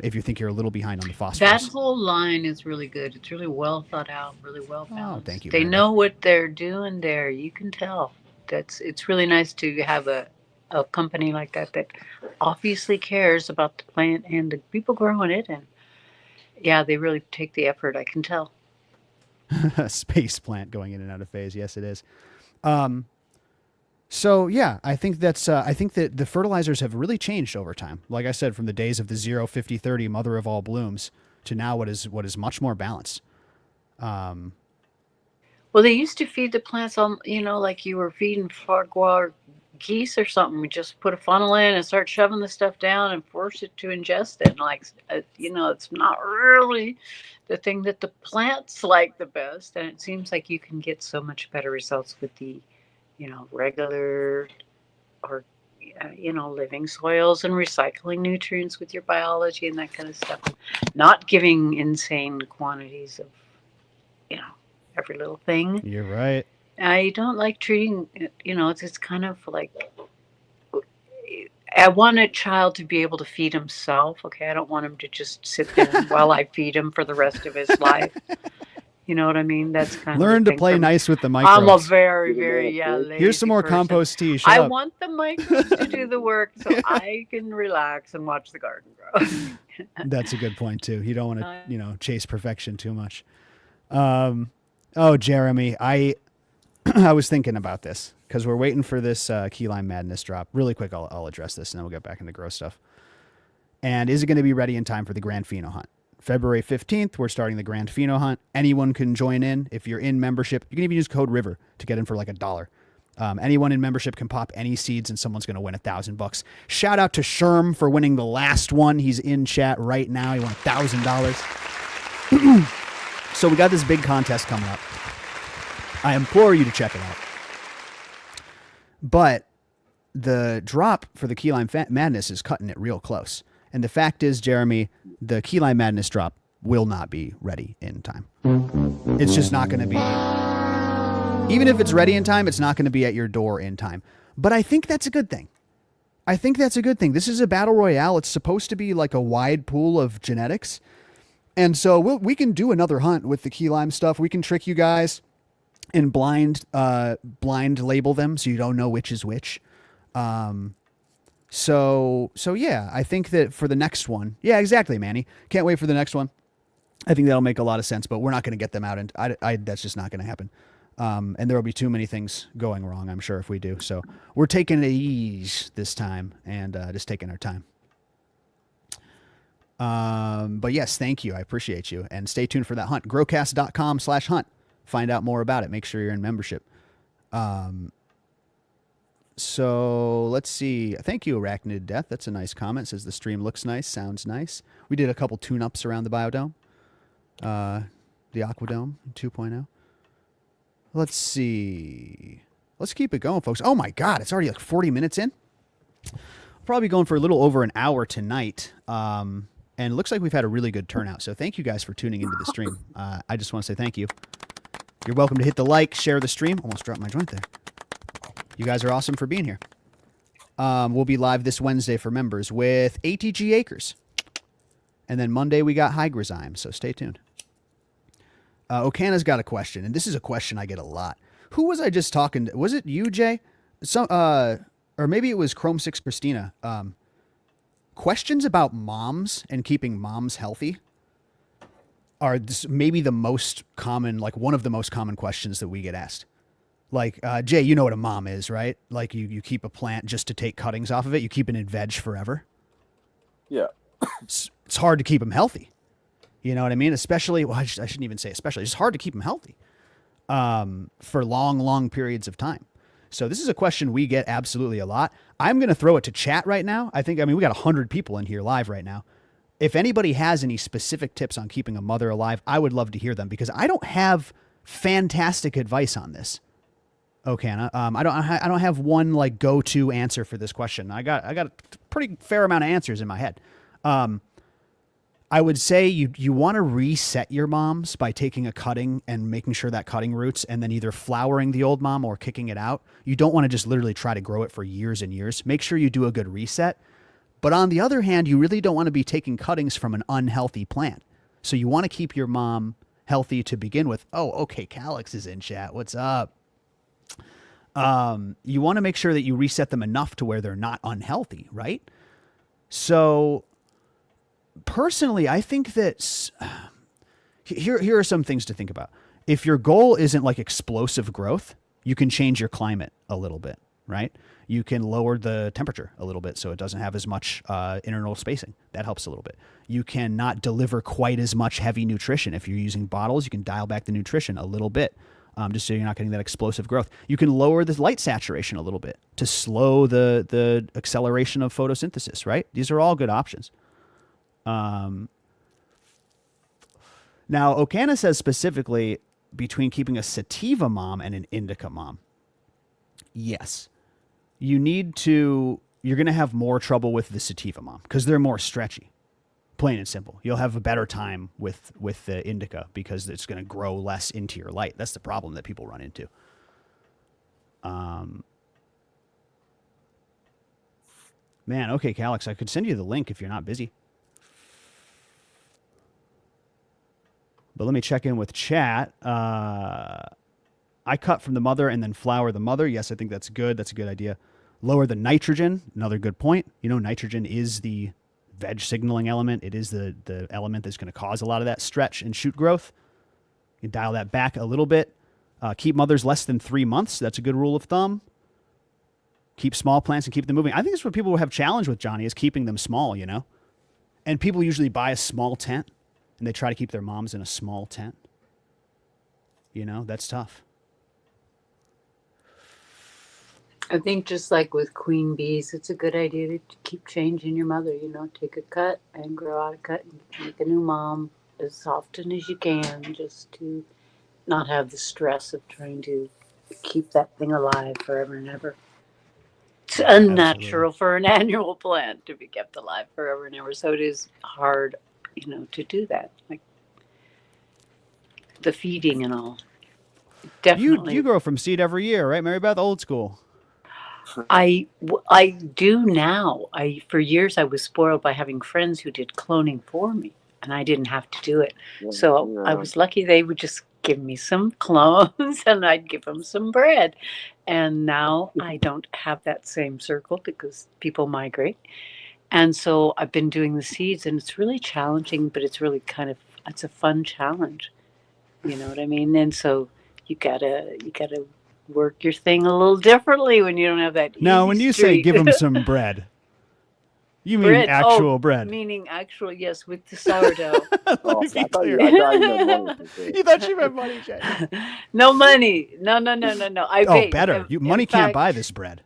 [SPEAKER 5] if you think you're a little behind on the phosphorus.
[SPEAKER 7] That whole line is really good. It's really well thought out, really well balanced.
[SPEAKER 5] thank you,
[SPEAKER 7] They
[SPEAKER 5] Meredith.
[SPEAKER 7] know what they're doing there. You can tell. It's really nice to have a company like that obviously cares about the plant and the people growing it, and yeah, they really take the effort. I can tell.
[SPEAKER 5] A space plant going in and out of phase. Yes, it is. So yeah, I think that's. I think that the fertilizers have really changed over time. Like I said, from the days of the 0, 50, 30 mother of all blooms to now what is much more balanced.
[SPEAKER 7] Well, they used to feed the plants on, like you were feeding farquhar or geese or something. We just put a funnel in and start shoving the stuff down and force it to ingest it. And it's not really the thing that the plants like the best. And it seems like you can get so much better results with the, regular or, living soils and recycling nutrients with your biology and that kind of stuff. Not giving insane quantities of, every little thing.
[SPEAKER 5] You're right.
[SPEAKER 7] I don't like treating, it's kind of like, I want a child to be able to feed himself. Okay. I don't want him to just sit there while I feed him for the rest of his life. You know what I mean? That's kind
[SPEAKER 5] Learn
[SPEAKER 7] of
[SPEAKER 5] to play nice with the microbes.
[SPEAKER 7] I'm a very, very, lazy
[SPEAKER 5] Here's some more
[SPEAKER 7] person.
[SPEAKER 5] compost tea. Shut
[SPEAKER 7] I
[SPEAKER 5] up.
[SPEAKER 7] want the microbes to do the work so I can relax and watch the garden grow.
[SPEAKER 5] That's a good point too. You don't want to, chase perfection too much. Oh, Jeremy, I I was thinking about this because we're waiting for this Key Lime Madness drop. Really quick, I'll address this and then we'll get back into grow stuff. And is it going to be ready in time for the Grand Pheno Hunt? February 15th, we're starting the Grand Pheno Hunt. Anyone can join in. If you're in membership, you can even use code RIVER to get in for like $1. Anyone in membership can pop any seeds and someone's going to win $1,000. Shout out to Sherm for winning the last one. He's in chat right now. He won $1,000. So we got this big contest coming up. I implore you to check it out. But the drop for the Key Lime Madness is cutting it real close. And the fact is, Jeremy, the Key Lime Madness drop will not be ready in time. It's just not going to be. Even if it's ready in time, it's not going to be at your door in time. But I think that's a good thing. This is a battle royale. It's supposed to be like a wide pool of genetics. And so we can do another hunt with the Key Lime stuff. We can trick you guys and blind label them so you don't know which is which. So yeah, I think that for the next one, yeah, exactly, Manny. Can't wait for the next one. I think that'll make a lot of sense, but we're not going to get them out, and that's just not going to happen. And there will be too many things going wrong, I'm sure, if we do. So we're taking it easy this time and just taking our time. But yes, thank you. I appreciate you. And stay tuned for that hunt. GrowCast.com/hunt. Find out more about it. Make sure you're in membership. So let's see. Thank you, Arachnid Death. That's a nice comment. Says the stream looks nice, sounds nice. We did a couple tune-ups around the biodome. The Aquadome 2.0. Let's see. Let's keep it going, folks. Oh my God, it's already like 40 minutes in. Probably going for a little over an hour tonight. And it looks like we've had a really good turnout. So thank you guys for tuning into the stream. I just want to say thank you. You're welcome to hit the like, share the stream. Almost dropped my joint there. You guys are awesome for being here. We'll be live this Wednesday for members with ATG Acres. And then Monday we got Hygrozyme, so stay tuned. Okana's got a question, and this is a question I get a lot. Who was I just talking to? Was it you, Jay? Or maybe it was Chrome 6 Christina. Questions about moms and keeping moms healthy are maybe the most common, like one of the most common questions that we get asked. Like, Jay, you know what a mom is, right? Like you keep a plant just to take cuttings off of it. You keep it in veg forever.
[SPEAKER 2] Yeah.
[SPEAKER 5] It's hard to keep them healthy. You know what I mean? Especially, well, I shouldn't even say especially. It's hard to keep them healthy for long, long periods of time. So this is a question we get absolutely a lot. I'm going to throw it to chat right now. I mean, we got 100 people in here live right now. If anybody has any specific tips on keeping a mother alive, I would love to hear them because I don't have fantastic advice on this. Okay, I don't have one like go-to answer for this question. I got a pretty fair amount of answers in my head. I would say you want to reset your moms by taking a cutting and making sure that cutting roots and then either flowering the old mom or kicking it out. You don't want to just literally try to grow it for years and years. Make sure you do a good reset. But on the other hand, you really don't want to be taking cuttings from an unhealthy plant. So you want to keep your mom healthy to begin with. Oh, OK Calyx is in chat. What's up? You want to make sure that you reset them enough to where they're not unhealthy, right? So personally, I think that here are some things to think about. If your goal isn't like explosive growth, you can change your climate a little bit, right? You can lower the temperature a little bit so it doesn't have as much internal spacing. That helps a little bit. You can not deliver quite as much heavy nutrition. If you're using bottles, you can dial back the nutrition a little bit. Just so you're not getting that explosive growth. You can lower the light saturation a little bit to slow the acceleration of photosynthesis, right? These are all good options. Now, Okana says specifically between keeping a sativa mom and an indica mom. Yes. You're going to have more trouble with the sativa mom because they're more stretchy. Plain and simple. You'll have a better time with the indica because it's going to grow less into your light. That's the problem that people run into. Man, OK Calyx, I could send you the link if you're not busy. But let me check in with chat. I cut from the mother and then flower the mother. Yes, I think that's good. That's a good idea. Lower the nitrogen. Another good point. You know, nitrogen is the veg signaling element. It is the element that's going to cause a lot of that stretch and shoot growth. You dial that back a little bit. Keep mothers less than 3 months. That's a good rule of thumb. Keep small plants and keep them moving. I think that's what people have challenge with, Johnny, is keeping them small, you know? And people usually buy a small tent, and they try to keep their moms in a small tent. You know, that's tough.
[SPEAKER 7] I think just like with queen bees, it's a good idea to keep changing your mother, you know, take a cut and grow out a cut and make a new mom as often as you can, just to not have the stress of trying to keep that thing alive forever and ever. It's unnatural for an annual plant to be kept alive forever and ever, so it is hard, you know, to do that, like the feeding and all. Definitely.
[SPEAKER 5] You grow from seed every year, right, Mary Beth? Old school.
[SPEAKER 7] I do now. For years I was spoiled by having friends who did cloning for me, and I didn't have to do it. So I was lucky they would just give me some clones and I'd give them some bread. And now I don't have that same circle because people migrate. And so I've been doing the seeds, and it's really challenging, but it's really it's a fun challenge. You know what I mean? And so you gotta work your thing a little differently when you don't have that.
[SPEAKER 5] Now, when you say give them some bread, you mean
[SPEAKER 7] bread?
[SPEAKER 5] actual bread?
[SPEAKER 7] Meaning actual, yes, with the sourdough.
[SPEAKER 5] Let me be clear.
[SPEAKER 2] I thought you meant money.
[SPEAKER 5] You thought she meant money, Jay.
[SPEAKER 7] No money. No. I bake.
[SPEAKER 5] Better. Money can't buy this bread.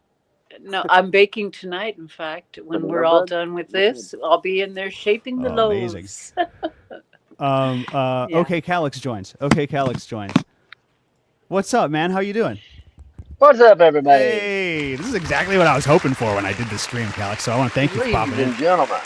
[SPEAKER 7] No, I'm baking tonight. In fact, when we're all done with this, I'll be in there shaping the loaves.
[SPEAKER 5] Amazing. OK Calyx joins. OK Calyx joins. What's up, man? How you doing?
[SPEAKER 8] What's up, everybody?
[SPEAKER 5] Hey, this is exactly what I was hoping for when I did the stream, Calyx. So I want to thank you for popping in.
[SPEAKER 8] Ladies and gentlemen.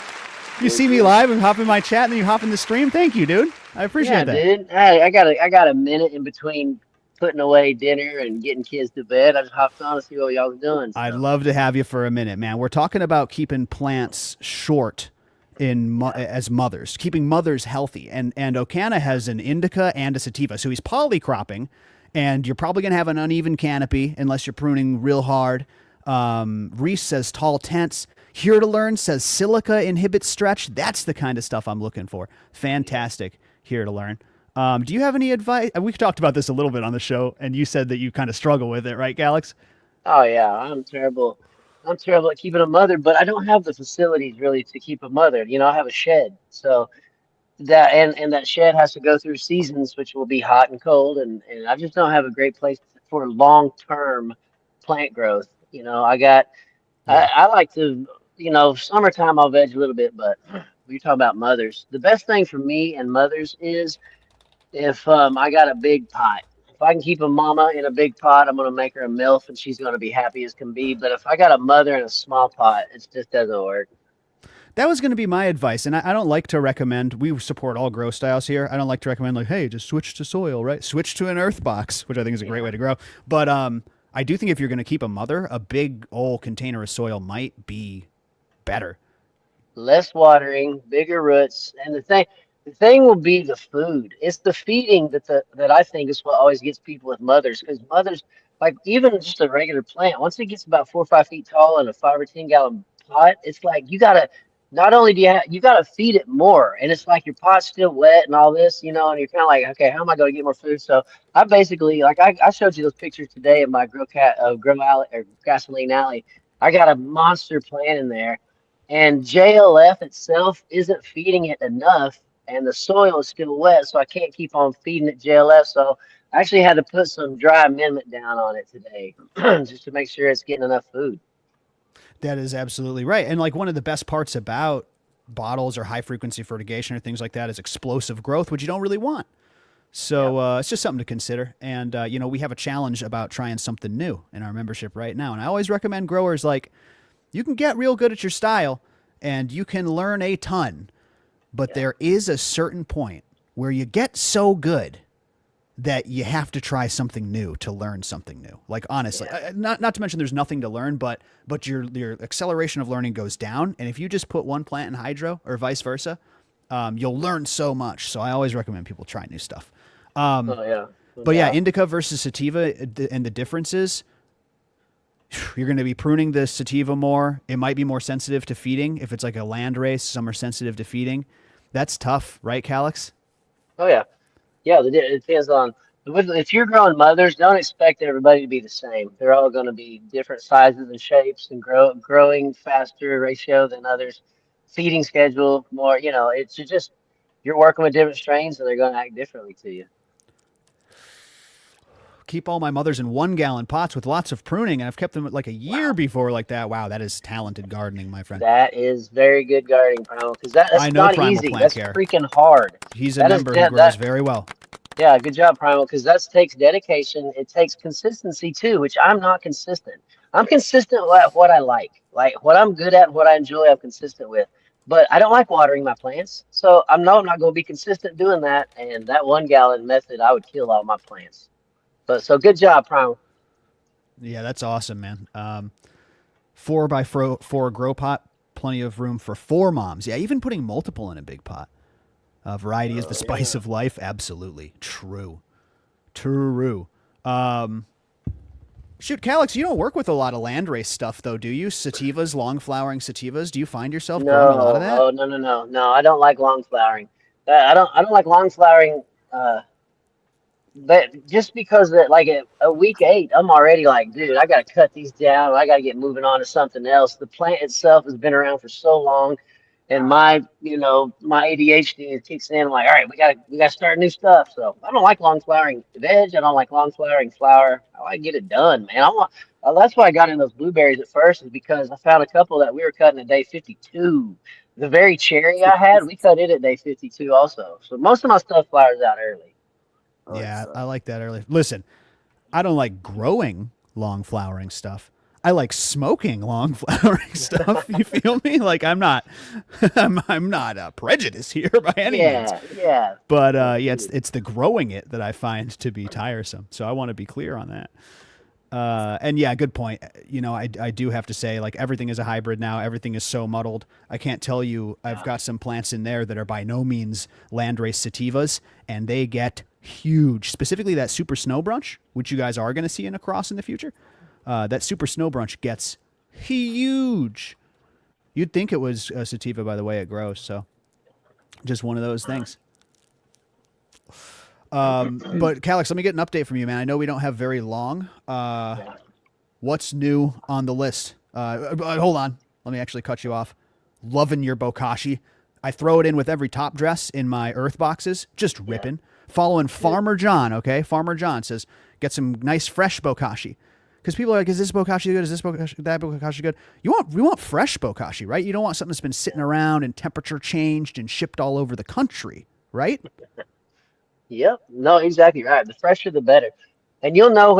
[SPEAKER 5] You see me live and hop in my chat, and then you hop in the stream. Thank you, dude. I appreciate that.
[SPEAKER 8] Dude. Hey, I got a minute in between putting away dinner and getting kids to bed. I just hopped on to see what y'all was doing. So.
[SPEAKER 5] I'd love to have you for a minute, man. We're talking about keeping plants short as mothers, keeping mothers healthy. And Okana has an indica and a sativa, so he's polycropping. And you're probably going to have an uneven canopy unless you're pruning real hard. Reese says tall tents. Here to Learn says silica inhibits stretch. That's the kind of stuff I'm looking for. Fantastic. Here to Learn. Do you have any advice? We talked about this a little bit on the show, and you said that you kind of struggle with it, right, Calyx?
[SPEAKER 8] Oh, yeah. I'm terrible at keeping a mother, but I don't have the facilities really to keep a mother. You know, I have a shed. So that and that shed has to go through seasons, which will be hot and cold, and I just don't have a great place for long-term plant growth. You know, I like to, you know, summertime I'll veg a little bit, but you're talking about mothers. The best thing for me and mothers is if I got a big pot. If I can keep a mama in a big pot, I'm going to make her a MILF, and she's going to be happy as can be. But if I got a mother in a small pot, it just doesn't work.
[SPEAKER 5] That was going to be my advice, and I don't like to recommend, we support all grow styles here. I don't like to recommend, like, hey, just switch to soil, right? Switch to an earth box, which I think is a great way to grow. But I do think if you're going to keep a mother, a big old container of soil might be better.
[SPEAKER 8] Less watering, bigger roots, and the thing will be the food. It's the feeding that I think is what always gets people with mothers, because mothers, like even just a regular plant, once it gets about 4 or 5 feet tall in a 5 or 10 gallon pot, it's like you gotta. Not only do you got to feed it more, and it's like your pot's still wet and all this, you know, and you're kind of like, okay, how am I going to get more food? So I basically, like I showed you those pictures today of my Grow Alley or Gasoline Alley. I got a monster plant in there, and JLF itself isn't feeding it enough, and the soil is still wet, so I can't keep on feeding it JLF. So I actually had to put some dry amendment down on it today just to make sure it's getting enough food.
[SPEAKER 5] That is absolutely right. And like one of the best parts about bottles or high frequency fertigation or things like that is explosive growth, which you don't really want. So it's just something to consider. And, you know, we have a challenge about trying something new in our membership right now. And I always recommend growers, like, you can get real good at your style and you can learn a ton, but there is a certain point where you get so good that you have to try something new to learn something new. Like, honestly, not to mention there's nothing to learn, but your acceleration of learning goes down. And if you just put one plant in hydro or vice versa, you'll learn so much. So I always recommend people try new stuff. But indica versus sativa and the differences, you're going to be pruning the sativa more. It might be more sensitive to feeding. If it's like a land race, some are sensitive to feeding. That's tough, right, Calyx?
[SPEAKER 8] Oh, yeah. Yeah, it depends on if you're growing mothers, don't expect everybody to be the same. They're all going to be different sizes and shapes and growing faster ratio than others. Feeding schedule more, it's just you're working with different strains and they're going to act differently to you.
[SPEAKER 5] Keep all my mothers in 1-gallon pots with lots of pruning, and I've kept them like a year before like that. Wow, that is talented gardening, my friend.
[SPEAKER 8] That is very good gardening, Primal, because that's
[SPEAKER 5] I know
[SPEAKER 8] not
[SPEAKER 5] Primal
[SPEAKER 8] easy.
[SPEAKER 5] Plant
[SPEAKER 8] That's
[SPEAKER 5] Care.
[SPEAKER 8] freaking hard.
[SPEAKER 5] He's a
[SPEAKER 8] That
[SPEAKER 5] member
[SPEAKER 8] is
[SPEAKER 5] who grows very well.
[SPEAKER 8] Yeah, good job, Primal, because that takes dedication. It takes consistency too, which I'm not consistent. I'm consistent with what I like what I'm good at, what I enjoy. I'm consistent with, but I don't like watering my plants, so I'm not going to be consistent doing that. And that 1-gallon method, I would kill all my plants. But so good job, Primal.
[SPEAKER 5] Yeah, that's awesome, man. 4x4 grow pot, plenty of room for 4 moms. Yeah, even putting multiple in a big pot. Variety is the spice of life. Absolutely true. Shoot, Calyx, you don't work with a lot of landrace stuff, though, do you? Sativas, long flowering sativas. Do you find yourself growing a lot of that?
[SPEAKER 8] No. I don't like long flowering. I don't like long flowering. But just because that, like a week 8, I'm already like, dude, I got to cut these down. I got to get moving on to something else. The plant itself has been around for so long, and my ADHD kicks in. I'm like, all right, we got to start new stuff. So I don't like long flowering veg. I don't like long flowering flower. I like to get it done, man. That's why I got in those blueberries at first, is because I found a couple that we were cutting at day 52. The very cherry I had, we cut it at day 52 also. So most of my stuff flowers out early.
[SPEAKER 5] Yeah, I like that early. Listen, I don't like growing long flowering stuff. I like smoking long flowering stuff. You feel me? Like I'm not prejudiced here by any means.
[SPEAKER 8] Yeah.
[SPEAKER 5] But it's the growing it that I find to be tiresome. So I want to be clear on that. And yeah, good point. I do have to say, like, everything is a hybrid now. Everything is so muddled. I can't tell you. I've got some plants in there that are by no means landrace sativas, and they get huge. Specifically, that super snow brunch, which you guys are going to see in a cross in the future. That super snow brunch gets huge. You'd think it was a sativa by the way it grows. So, just one of those things. But Calyx, let me get an update from you, man. I know we don't have very long. What's new on the list? Hold on. Let me actually cut you off. Loving your bokashi. I throw it in with every top dress in my earth boxes. Just ripping. Following Farmer John, okay? Farmer John says, get some nice fresh bokashi. Because people are like, is this bokashi good? Is this bokashi, that bokashi good? We want fresh bokashi, right? You don't want something that's been sitting around and temperature changed and shipped all over the country, right?
[SPEAKER 8] Yep. No, exactly right. The fresher, the better. And you'll know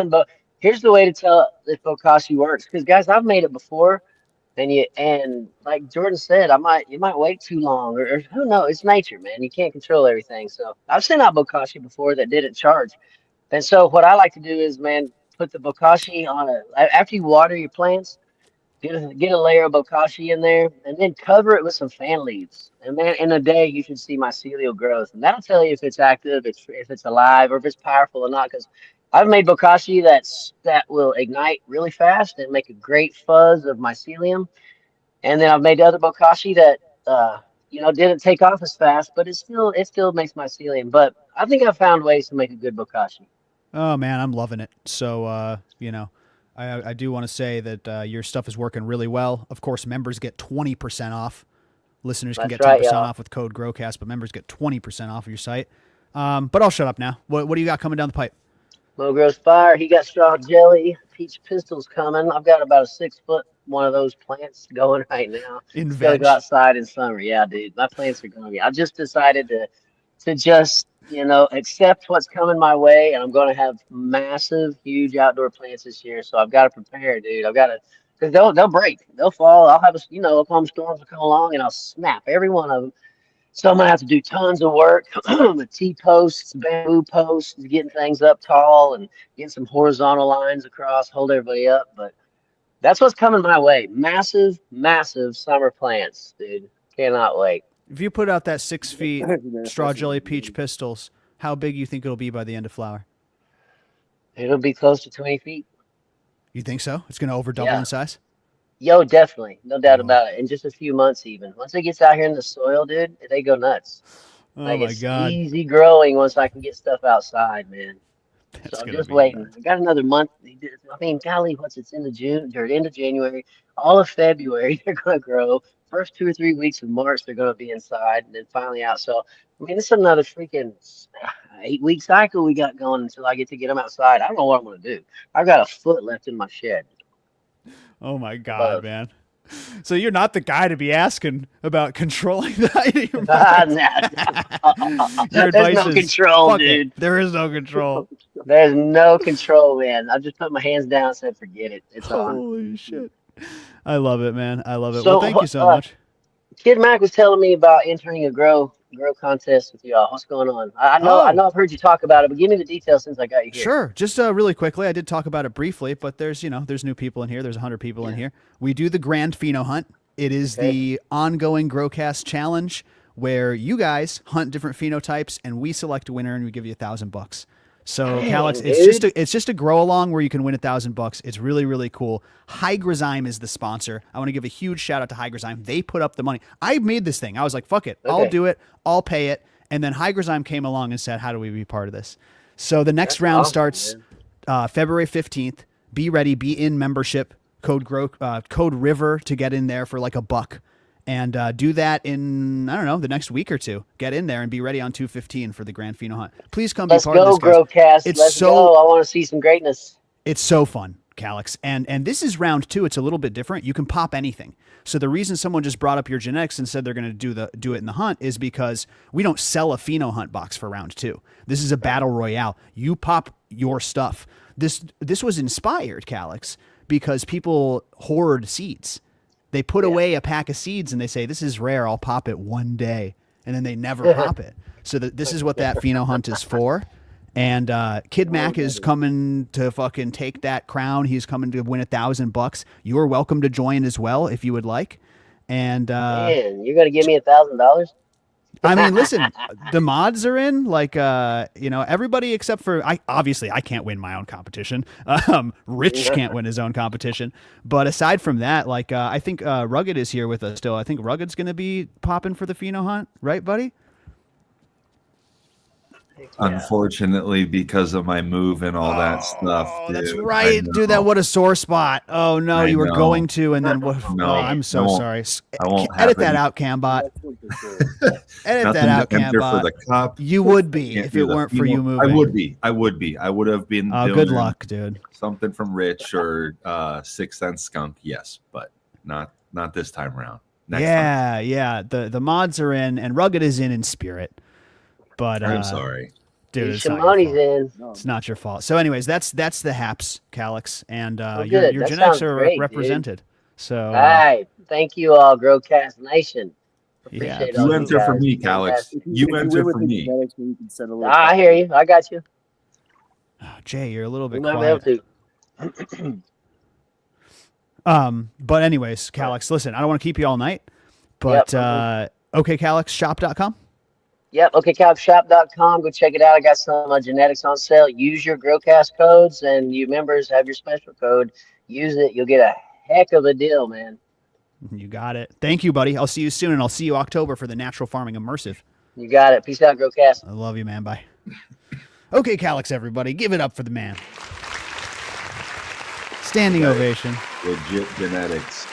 [SPEAKER 8] here's the way to tell if bokashi works. Because guys, I've made it before, and like Jordan said, you might wait too long, or who knows? It's nature, man. You can't control everything. So I've sent out bokashi before that didn't charge. And so what I like to do is, man, put the bokashi after you water your plants. Get a layer of bokashi in there, and then cover it with some fan leaves. And then in a day, you should see mycelial growth, and that'll tell you if it's active, if it's alive, or if it's powerful or not. Because I've made bokashi that will ignite really fast and make a great fuzz of mycelium. And then I've made other bokashi that didn't take off as fast, but it still makes mycelium. But I think I've found ways to make a good bokashi.
[SPEAKER 5] Oh man, I'm loving it. So I do want to say that your stuff is working really well. Of course, members get 20% off. Listeners can get 10% off with code GrowCast, but members get 20% off of your site. But I'll shut up now. What do you got coming down the pipe?
[SPEAKER 8] Mo Grows Fire. He got straw jelly. Peach pistols coming. I've got about a 6-foot one of those plants going right now.
[SPEAKER 5] In
[SPEAKER 8] Gotta
[SPEAKER 5] veg.
[SPEAKER 8] go outside in summer. Yeah, dude. My plants are going to be. I just decided to just accept what's coming my way, and I'm going to have massive, huge outdoor plants this year. So I've got to prepare, dude. I've got to, because they'll break, they'll fall. I'll have a calm storms will come along, and I'll snap every one of them. So I'm gonna have to do tons of work with T-posts, bamboo posts, getting things up tall, and getting some horizontal lines across, hold everybody up. But that's what's coming my way. Massive, massive summer plants, dude. Cannot wait.
[SPEAKER 5] If you put out that 6 feet straw jelly peach pistils, how big you think it'll be by the end of flower?
[SPEAKER 8] It'll be close to 20 feet.
[SPEAKER 5] You think so? It's going to over double in size?
[SPEAKER 8] Yo, definitely. No doubt about it. In just a few months even. Once it gets out here in the soil, dude, they go nuts.
[SPEAKER 5] Oh
[SPEAKER 8] Like
[SPEAKER 5] my
[SPEAKER 8] it's
[SPEAKER 5] God.
[SPEAKER 8] easy growing once I can get stuff outside, man.
[SPEAKER 5] That's
[SPEAKER 8] So I'm
[SPEAKER 5] gonna
[SPEAKER 8] just
[SPEAKER 5] be
[SPEAKER 8] waiting.
[SPEAKER 5] nuts.
[SPEAKER 8] I got another month. I mean, golly, what's it's end of June or end of January, all of February they're gonna grow. First 2 or 3 weeks of March they're gonna be inside, and then finally out. So I mean, it's another freaking 8 week cycle we got going until I get to get them outside. I don't know what I'm gonna do. I've got a foot left in my shed.
[SPEAKER 5] Oh my God,
[SPEAKER 8] Above.
[SPEAKER 5] man. So you're not the guy to be asking about controlling the height of your
[SPEAKER 8] Nah,
[SPEAKER 5] Your
[SPEAKER 8] there's
[SPEAKER 5] advice
[SPEAKER 8] no
[SPEAKER 5] is
[SPEAKER 8] control,
[SPEAKER 5] fuck it.
[SPEAKER 8] dude.
[SPEAKER 5] There is no control.
[SPEAKER 8] There's no control, man. I just put my hands down and said, forget it. It's on.
[SPEAKER 5] Holy shit. I love it, man. I love it. Well,
[SPEAKER 8] So,
[SPEAKER 5] thank you so much.
[SPEAKER 8] Kid Mac was telling me about entering a grow contest with y'all. What's going on? I
[SPEAKER 5] Oh,
[SPEAKER 8] know I've heard you talk about it, but give me the details since I got you here.
[SPEAKER 5] sure. Just really quickly, I did talk about it briefly, but there's new people in here. There's 100 people in here. We do the Grand Pheno Hunt. It is the ongoing GrowCast challenge where you guys hunt different phenotypes and we select a winner and we give you $1,000. So,
[SPEAKER 8] Dang,
[SPEAKER 5] Calyx,
[SPEAKER 8] dude.
[SPEAKER 5] it's just a grow along where you can win $1,000. It's really, really cool. Hygrozyme is the sponsor. I want to give a huge shout out to Hygrozyme. They put up the money. I made this thing. I was like, fuck it. I'll
[SPEAKER 8] Okay.
[SPEAKER 5] do it. I'll pay it. And then Hygrozyme came along and said, how do we be part of this? So the next
[SPEAKER 8] That's
[SPEAKER 5] round
[SPEAKER 8] awesome,
[SPEAKER 5] starts February 15th. Be ready. Be in membership. Code River to get in there for like $1. And do that in, I don't know, the next week or two. Get in there and be ready on 2/15 for the Grand Pheno Hunt. Please come
[SPEAKER 8] Let's
[SPEAKER 5] be part of
[SPEAKER 8] go,
[SPEAKER 5] this, guys.
[SPEAKER 8] GrowCast.
[SPEAKER 5] It's
[SPEAKER 8] Let's
[SPEAKER 5] so
[SPEAKER 8] go. I want to see some greatness.
[SPEAKER 5] it's so fun, Calyx. And this is round 2. It's a little bit different. You can pop anything. So the reason someone just brought up your genetics and said they're going to do it in the hunt is because we don't sell a Pheno Hunt box for round 2. This is a battle royale. You pop your stuff. This was inspired, Calyx, because people hoard seeds. They put away a pack of seeds and they say, this is rare. I'll pop it one day. And then they never pop it. So this is what that Pheno Hunt is for. And Kid Mac is coming to fucking take that crown. He's coming to win $1,000. You're welcome to join as well if you would like. And
[SPEAKER 8] Man, you're gonna give me $1,000?
[SPEAKER 5] I mean, listen, the mods are in. Like, everybody except for I can't win my own competition. Rich can't win his own competition. But aside from that, like, I think Rugged is here with us still. I think Rugged's going to be popping for the Pheno Hunt, right, buddy?
[SPEAKER 6] Unfortunately, because of my move and all that stuff.
[SPEAKER 5] Oh,
[SPEAKER 6] Dude,
[SPEAKER 5] that's right,
[SPEAKER 6] I
[SPEAKER 5] dude. That
[SPEAKER 6] know.
[SPEAKER 5] what a sore spot. Oh no,
[SPEAKER 6] I
[SPEAKER 5] you were
[SPEAKER 6] know.
[SPEAKER 5] going to, and then what?
[SPEAKER 6] No,
[SPEAKER 5] oh, I'm so
[SPEAKER 6] I won't-
[SPEAKER 5] sorry.
[SPEAKER 6] I won't
[SPEAKER 5] Edit
[SPEAKER 6] have
[SPEAKER 5] that
[SPEAKER 6] any-
[SPEAKER 5] out, Cambot. Edit
[SPEAKER 6] Nothing
[SPEAKER 5] that out,
[SPEAKER 6] to enter for
[SPEAKER 5] Cambot.
[SPEAKER 6] the cup.
[SPEAKER 5] You would be
[SPEAKER 6] Can't
[SPEAKER 5] if
[SPEAKER 6] do
[SPEAKER 5] it
[SPEAKER 6] the
[SPEAKER 5] weren't for you
[SPEAKER 6] Pheno-
[SPEAKER 5] moving.
[SPEAKER 6] I would be. I would have been doing
[SPEAKER 5] Good luck, dude.
[SPEAKER 6] something from Rich or Sixth Sense Skunk, yes, but not this time around. Next time.
[SPEAKER 5] Yeah. The mods are in, and Rugged is in spirit. But
[SPEAKER 6] I'm sorry.
[SPEAKER 5] dude. It's not, your
[SPEAKER 8] Shimoni's
[SPEAKER 5] fault.
[SPEAKER 8] in.
[SPEAKER 5] It's not your fault. So, anyways, that's the haps, Calyx, and your
[SPEAKER 8] good.
[SPEAKER 5] your
[SPEAKER 8] That
[SPEAKER 5] genetics
[SPEAKER 8] sounds
[SPEAKER 5] are
[SPEAKER 8] great, dude.
[SPEAKER 5] represented. So,
[SPEAKER 8] All right. Thank you all, GrowCast Nation.
[SPEAKER 5] Yeah.
[SPEAKER 8] Appreciate all
[SPEAKER 6] You
[SPEAKER 8] you
[SPEAKER 6] enter for
[SPEAKER 8] guys.
[SPEAKER 6] me, Calyx.
[SPEAKER 8] Fantastic.
[SPEAKER 6] You enter for me.
[SPEAKER 8] I hear you. I got you.
[SPEAKER 5] Jay, you're a little
[SPEAKER 8] We
[SPEAKER 5] bit
[SPEAKER 8] might be able
[SPEAKER 5] quiet.
[SPEAKER 8] to.
[SPEAKER 5] But anyways, Calyx, listen, I don't want to keep you all night, but OKCalyxShop.com.
[SPEAKER 8] Yep, OKCalyxShop.com. Go check it out. I got some genetics on sale. Use your GrowCast codes, and you members have your special code. Use it. You'll get a heck of a deal, man.
[SPEAKER 5] You got it. Thank you, buddy. I'll see you soon, and I'll see you October for the Natural Farming Immersive.
[SPEAKER 8] You got it. Peace out, GrowCast.
[SPEAKER 5] I love you, man. Bye. Okay, Calyx, everybody. Give it up for the man. Standing ovation.
[SPEAKER 6] Legit genetics.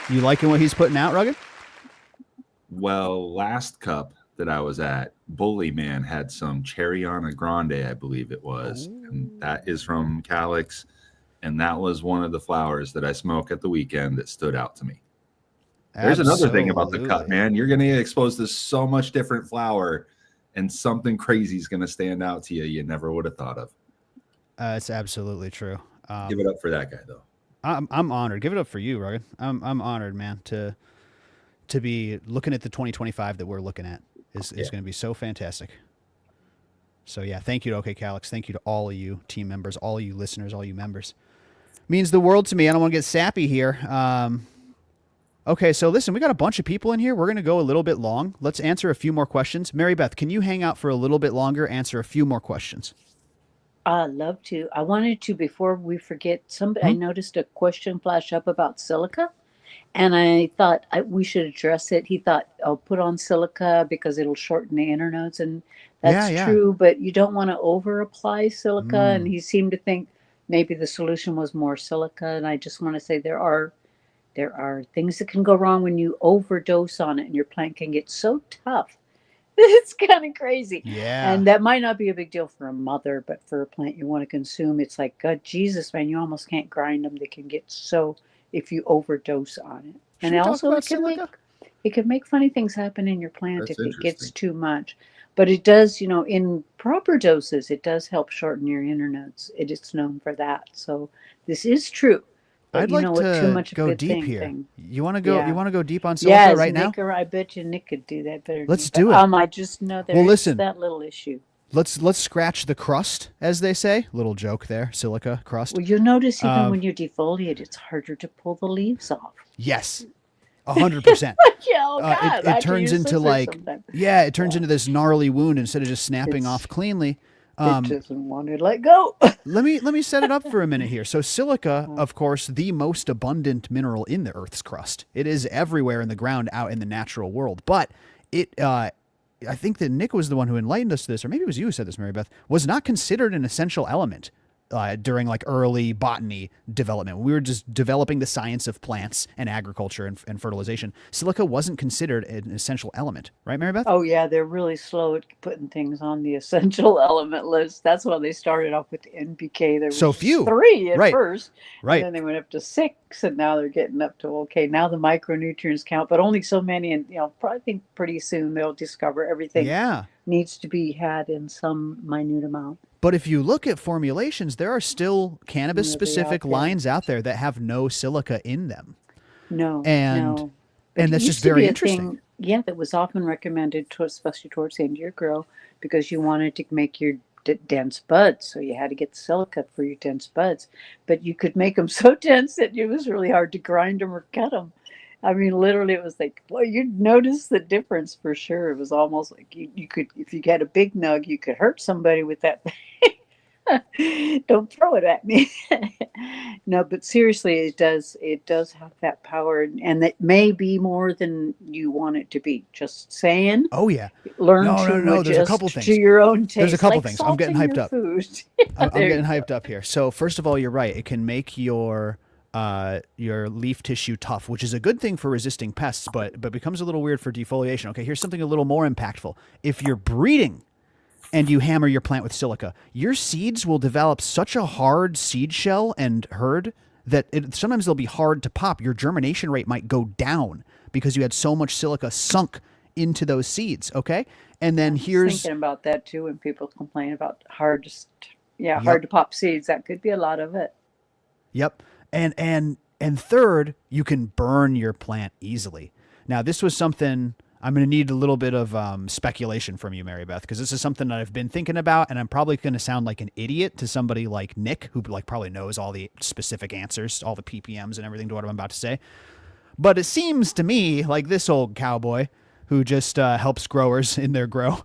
[SPEAKER 5] You liking what he's putting out, Rugged?
[SPEAKER 6] Well, last cup that I was at, Bully Man had some Cherryana Grande, I believe it was. And that is from Calyx. And that was one of the flowers that I smoke at the weekend that stood out to me. There's another thing about the cup, man. You're going to get exposed to so much different flower, and something crazy is going to stand out to you never would have thought of.
[SPEAKER 5] It's absolutely true.
[SPEAKER 6] Give it up for that guy, though.
[SPEAKER 5] I'm honored. Give it up for you, Rugged. I'm honored, man, to be looking at the 2025 that we're looking at is going to be so fantastic. So yeah, thank you to OK Calyx. Thank you to all of you team members, all of you listeners, all you members. Means the world to me. I don't want to get sappy here. Okay, so listen, we got a bunch of people in here. We're going to go a little bit long. Let's answer a few more questions. Mary Beth, can you hang out for a little bit longer, answer a few more questions?
[SPEAKER 7] I'd love to. I wanted to, before we forget, I noticed a question flash up about silica. And I thought we should address it. He thought, "Oh, put on silica because it'll shorten the internodes," and that's
[SPEAKER 5] Yeah.
[SPEAKER 7] true. But you don't want to over apply silica. And
[SPEAKER 5] Mm.
[SPEAKER 7] he seemed to think maybe the solution was more silica. And I just want to say there are things that can go wrong when you overdose on it, and your plant can get so tough. It's kind of crazy.
[SPEAKER 5] Yeah.
[SPEAKER 7] And that might not be a big deal for a mother, but for a plant you want to consume, it's like, God, Jesus, man, you almost can't grind them. They can get so, if you overdose on it.
[SPEAKER 5] Should
[SPEAKER 7] And
[SPEAKER 5] we talk
[SPEAKER 7] also
[SPEAKER 5] about silica?
[SPEAKER 7] it can make funny things happen in your plant
[SPEAKER 6] That's
[SPEAKER 7] if it gets
[SPEAKER 6] interesting.
[SPEAKER 7] too much. But it does, in proper doses, it does help shorten your internodes. It is known for that. So this is true. But
[SPEAKER 5] I'd
[SPEAKER 7] you
[SPEAKER 5] like
[SPEAKER 7] know what? Too
[SPEAKER 5] to
[SPEAKER 7] much of a
[SPEAKER 5] go
[SPEAKER 7] good
[SPEAKER 5] deep here.
[SPEAKER 7] thing.
[SPEAKER 5] You want to go? You
[SPEAKER 7] Yeah.
[SPEAKER 5] want to go deep on silica
[SPEAKER 7] Yes,
[SPEAKER 5] right now?
[SPEAKER 7] Nick, I bet you Nick could do that better than
[SPEAKER 5] Let's
[SPEAKER 7] you.
[SPEAKER 5] do
[SPEAKER 7] But,
[SPEAKER 5] it.
[SPEAKER 7] I just know
[SPEAKER 5] Well,
[SPEAKER 7] there's
[SPEAKER 5] listen.
[SPEAKER 7] that little issue.
[SPEAKER 5] Let's scratch the crust, as they say. Little joke there. Silica crust.
[SPEAKER 7] Well, you'll notice even
[SPEAKER 5] Um,
[SPEAKER 7] when you defoliate, it's harder to pull the leaves off.
[SPEAKER 5] Yes, 100%.
[SPEAKER 7] Yeah, oh God, I
[SPEAKER 5] It
[SPEAKER 7] have to
[SPEAKER 5] turns
[SPEAKER 7] use
[SPEAKER 5] into
[SPEAKER 7] scissors
[SPEAKER 5] like,
[SPEAKER 7] sometimes.
[SPEAKER 5] yeah, it turns
[SPEAKER 7] Yeah.
[SPEAKER 5] into this gnarly wound instead of just snapping
[SPEAKER 7] It's-
[SPEAKER 5] off cleanly.
[SPEAKER 7] It doesn't want to let go.
[SPEAKER 5] Let me set it up for a minute here. So silica, of course, the most abundant mineral in the Earth's crust. It is everywhere in the ground, out in the natural world. But it, I think that Nick was the one who enlightened us to this, or maybe it was you who said this, Mary Beth, was not considered an essential element during like early botany development. We were just developing the science of plants and agriculture and fertilization. Silica wasn't considered an essential element, right, Mary Beth?
[SPEAKER 7] Oh yeah, they're really slow at putting things on the essential element list. That's why they started off with NPK. There was
[SPEAKER 5] So few.
[SPEAKER 7] 3 at
[SPEAKER 5] Right.
[SPEAKER 7] first,
[SPEAKER 5] Right.
[SPEAKER 7] and then they went up to 6, and now they're getting up to okay. Now the micronutrients count, but only so many. And probably think pretty soon they'll discover everything
[SPEAKER 5] Yeah.
[SPEAKER 7] needs to be had in some minute amount.
[SPEAKER 5] But if you look at formulations, there are still cannabis-specific
[SPEAKER 7] Yeah,
[SPEAKER 5] lines out there that have no silica in them.
[SPEAKER 7] No,
[SPEAKER 5] And-
[SPEAKER 7] no. But
[SPEAKER 5] and
[SPEAKER 7] it
[SPEAKER 5] that's
[SPEAKER 7] used
[SPEAKER 5] just
[SPEAKER 7] to
[SPEAKER 5] very
[SPEAKER 7] be a
[SPEAKER 5] interesting.
[SPEAKER 7] thing, yeah, that was often recommended, especially towards the end of your grow, because you wanted to make your dense buds. So you had to get silica for your dense buds. But you could make them so dense that it was really hard to grind them or cut them. I mean, literally, it was like, well, you'd notice the difference for sure. It was almost like you could, if you had a big nug, you could hurt somebody with that thing. Don't throw it at me. No, but seriously, it does have that power, and that may be more than you want it to be. Just saying.
[SPEAKER 5] Oh yeah.
[SPEAKER 7] Learn
[SPEAKER 5] No,
[SPEAKER 7] to
[SPEAKER 5] no, there's a
[SPEAKER 7] adjust
[SPEAKER 5] couple things.
[SPEAKER 7] to your own taste.
[SPEAKER 5] There's a couple
[SPEAKER 7] like
[SPEAKER 5] things. I'm getting
[SPEAKER 7] salting
[SPEAKER 5] hyped
[SPEAKER 7] your
[SPEAKER 5] up.
[SPEAKER 7] Food.
[SPEAKER 5] I'm
[SPEAKER 7] There
[SPEAKER 5] getting
[SPEAKER 7] you
[SPEAKER 5] hyped
[SPEAKER 7] go.
[SPEAKER 5] up here. So first of all, you're right. It can make your leaf tissue tough, which is a good thing for resisting pests, but becomes a little weird for defoliation. Okay, here's something a little more impactful. If you're breeding and you hammer your plant with silica, your seeds will develop such a hard seed shell and hurd that sometimes they'll be hard to pop. Your germination rate might go down because you had so much silica sunk into those seeds. Okay, and then
[SPEAKER 7] I was
[SPEAKER 5] here's
[SPEAKER 7] thinking about that too when people complain about hard
[SPEAKER 5] Yep.
[SPEAKER 7] to pop seeds. That could be a lot of it.
[SPEAKER 5] Yep. And third, you can burn your plant easily. Now, this was something I'm going to need a little bit of speculation from you, Mary Beth, because this is something that I've been thinking about, and I'm probably going to sound like an idiot to somebody like Nick, who like probably knows all the specific answers, all the PPMs and everything to what I'm about to say. But it seems to me like this old cowboy who just helps growers in their grow.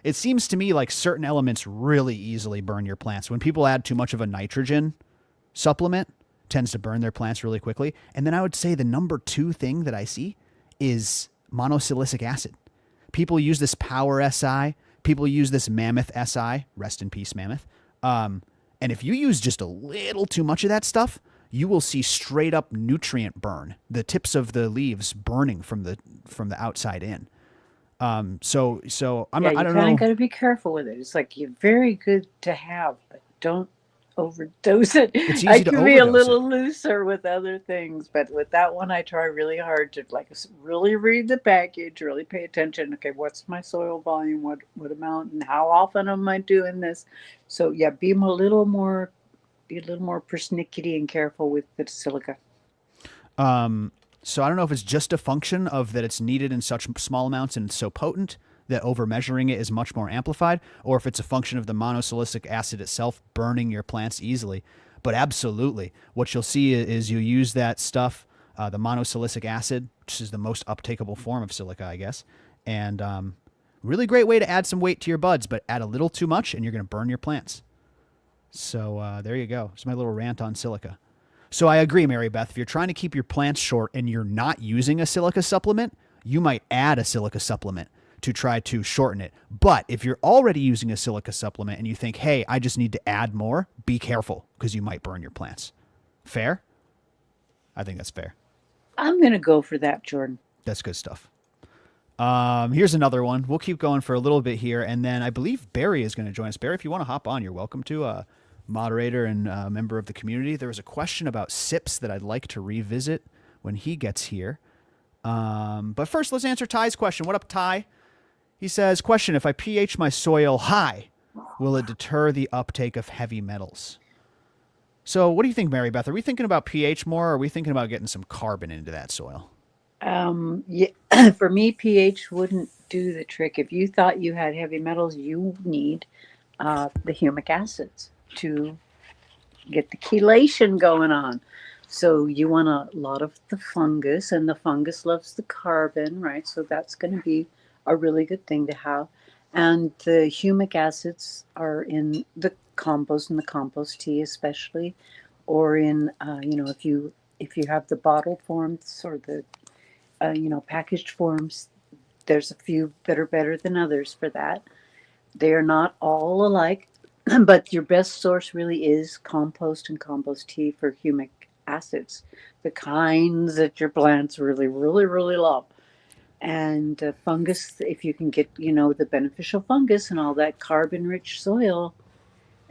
[SPEAKER 5] It seems to me like certain elements really easily burn your plants. When people add too much of a nitrogen supplement, tends to burn their plants really quickly. And then I would say the number 2 thing that I see is monosilicic acid. People use this Power SI. People use this Mammoth SI. Rest in peace, Mammoth. And if you use just a little too much of that stuff, you will see straight up nutrient burn. The tips of the leaves burning from the outside in. So I don't
[SPEAKER 7] You kind
[SPEAKER 5] know.
[SPEAKER 7] of got to be careful with it. It's like you're very good to have, but don't overdose it.
[SPEAKER 5] It's
[SPEAKER 7] I
[SPEAKER 5] easy to
[SPEAKER 7] can be a
[SPEAKER 5] overdose
[SPEAKER 7] little looser with other things, but with that one, I try really hard to really read the package, really pay attention. Okay, what's my soil volume? What amount, and how often am I doing this? So yeah, be a little more persnickety and careful with the silica.
[SPEAKER 5] So I don't know if it's just a function of that it's needed in such small amounts and it's so potent that over measuring it is much more amplified, or if it's a function of the monosilicic acid itself burning your plants easily. But absolutely, what you'll see is you use that stuff, the monosilicic acid, which is the most uptakeable form of silica, I guess, and really great way to add some weight to your buds, but add a little too much and you're going to burn your plants. So there you go. It's my little rant on silica. So I agree, Mary Beth. If you're trying to keep your plants short and you're not using a silica supplement, you might add a silica supplement to try to shorten it. But if you're already using a silica supplement and you think, hey, I just need to add more, be careful because you might burn your plants. Fair? I think that's fair.
[SPEAKER 7] I'm going to go for that, Jordan.
[SPEAKER 5] That's good stuff. Here's another one. We'll keep going for a little bit here, and then I believe Barry is going to join us. Barry, if you want to hop on, you're welcome to. Moderator and member of the community. There was a question about SIPs that I'd like to revisit when he gets here. But first, let's answer Ty's question. What up, Ty? He says, question, if I pH my soil high, will it deter the uptake of heavy metals? So what do you think, Mary Beth? Are we thinking about pH more, or are we thinking about getting some carbon into that soil?
[SPEAKER 7] Yeah, for me, pH wouldn't do the trick. If you thought you had heavy metals, you need the humic acids to get the chelation going on. So you want a lot of the fungus, and the fungus loves the carbon, right? So that's going to be a really good thing to have. And the humic acids are in the compost and the compost tea especially, or in, if you have the bottled forms or the, packaged forms, there's a few that are better than others for that. They are not all alike. But your best source really is compost and compost tea for humic acids, the kinds that your plants really, really, really love. And fungus, if you can get, the beneficial fungus and all that carbon-rich soil,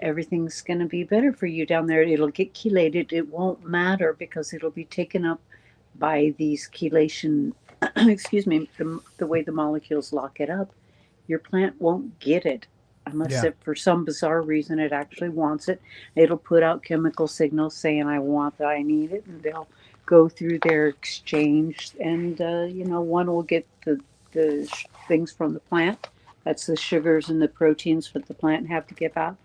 [SPEAKER 7] everything's going to be better for you down there. It'll get chelated. It won't matter because it'll be taken up by these chelation, the way the molecules lock it up. Your plant won't get it. Unless if for some bizarre reason it actually wants it. It'll put out chemical signals saying, I want that, I need it. And they'll go through their exchange. And, one will get the things from the plant. That's the sugars and the proteins that the plant have to give out.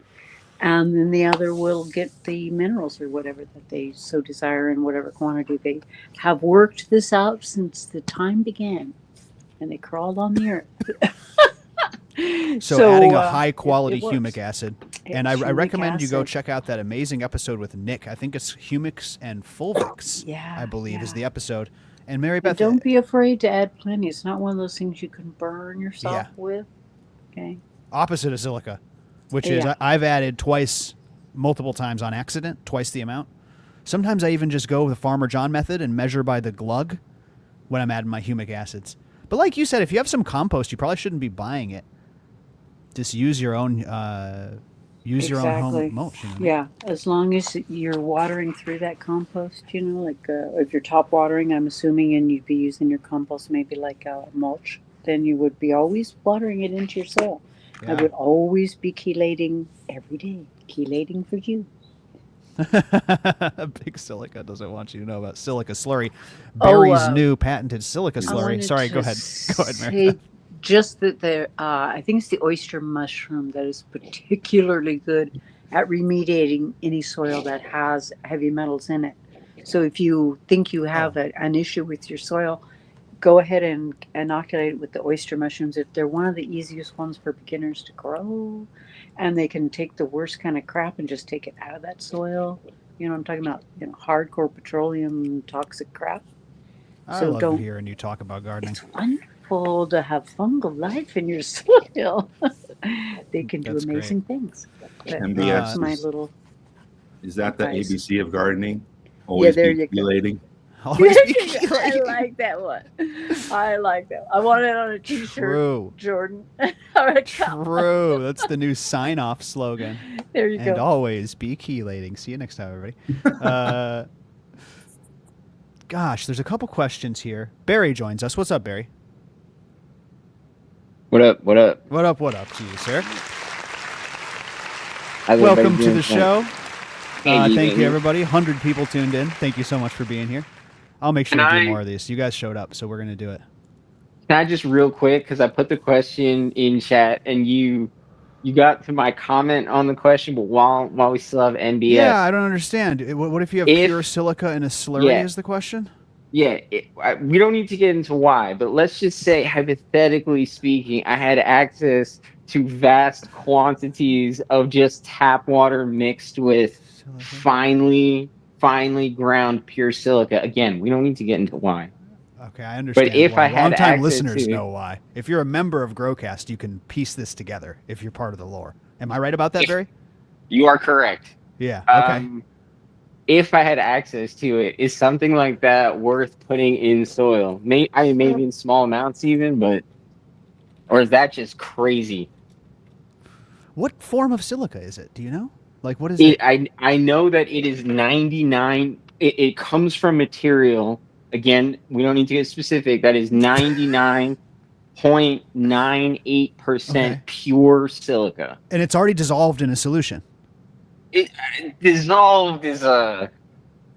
[SPEAKER 7] And then the other will get the minerals or whatever that they so desire in whatever quantity. They have worked this out since the time began. And they crawled on the earth.
[SPEAKER 5] So adding a high quality
[SPEAKER 7] it
[SPEAKER 5] humic acid. And I recommend you go check out that amazing episode with Nick. I think it's Humics and Fulvics, I believe, is the episode. And Mary Beth,
[SPEAKER 7] don't be afraid to add plenty. It's not one of those things you can burn yourself with. Okay.
[SPEAKER 5] Opposite of silica, which is I've added twice, multiple times on accident, twice the amount. Sometimes I even just go with the Farmer John method and measure by the glug when I'm adding my humic acids. But like you said, if you have some compost, you probably shouldn't be buying it. Just use your own your own home mulch.
[SPEAKER 7] Yeah, as long as you're watering through that compost, if you're top watering, I'm assuming, and you'd be using your compost maybe like a mulch, then you would be always watering it into your soil. I would always be chelating every day, chelating for you.
[SPEAKER 5] Big Silica doesn't want you to know about silica slurry. Barry's new patented silica slurry. Sorry, go ahead. Go ahead, Mary.
[SPEAKER 7] Just that I think it's the oyster mushroom that is particularly good at remediating any soil that has heavy metals in it. So if you think you have an issue with your soil, go ahead and inoculate it with the oyster mushrooms. If they're one of the easiest ones for beginners to grow, and they can take the worst kind of crap and just take it out of that soil. I'm talking about hardcore petroleum toxic crap.
[SPEAKER 5] I love hearing you talk about gardening.
[SPEAKER 7] It's wonderful to have fungal life in your soil. They can do amazing things.
[SPEAKER 6] MBS
[SPEAKER 7] my little.
[SPEAKER 6] Is that the ABC of gardening? Always
[SPEAKER 7] there
[SPEAKER 6] be
[SPEAKER 7] you
[SPEAKER 6] chelating.
[SPEAKER 5] Always be
[SPEAKER 7] I like that one. I like that. I want it on a t-shirt.
[SPEAKER 5] True.
[SPEAKER 7] Jordan.
[SPEAKER 5] True. That's the new sign-off slogan.
[SPEAKER 7] There you go.
[SPEAKER 5] And always be chelating. See you next time, everybody. Gosh, there's a couple questions here. Barry joins us. What's up, Barry?
[SPEAKER 9] What up? What up?
[SPEAKER 5] What up? What up to you, sir? Welcome to the show. Thank you, everybody. 100 people tuned in. Thank you so much for being here. I'll make sure to do more of these. You guys showed up, so we're going to do it.
[SPEAKER 9] Can I just real quick, because I put the question in chat, and you got to my comment on the question, but while we still have NBS.
[SPEAKER 5] Yeah, I don't understand. What if you have pure silica in a slurry is the question?
[SPEAKER 9] Yeah, we don't need to get into why, but let's just say, hypothetically speaking, I had access to vast quantities of just tap water mixed with finely finely ground pure silica. Again, we don't need to get into why.
[SPEAKER 5] Okay, I understand.
[SPEAKER 9] But if
[SPEAKER 5] why.
[SPEAKER 9] I had
[SPEAKER 5] Long-time
[SPEAKER 9] access
[SPEAKER 5] listeners
[SPEAKER 9] to-
[SPEAKER 5] know why. If you're a member of GrowCast, you can piece this together if you're part of the lore. Am I right about that, Barry?
[SPEAKER 9] You are correct.
[SPEAKER 5] Yeah, okay.
[SPEAKER 9] If I had access to it, is something like that worth putting in soil? Maybe in small amounts even, but or is that just crazy?
[SPEAKER 5] What form of silica is it? Do you know? Like, what is it?
[SPEAKER 9] I know that it is 99. It comes from material. Again, we don't need to get specific. That is 99.98% pure silica.
[SPEAKER 5] And it's already dissolved in a solution.
[SPEAKER 9] Dissolved is a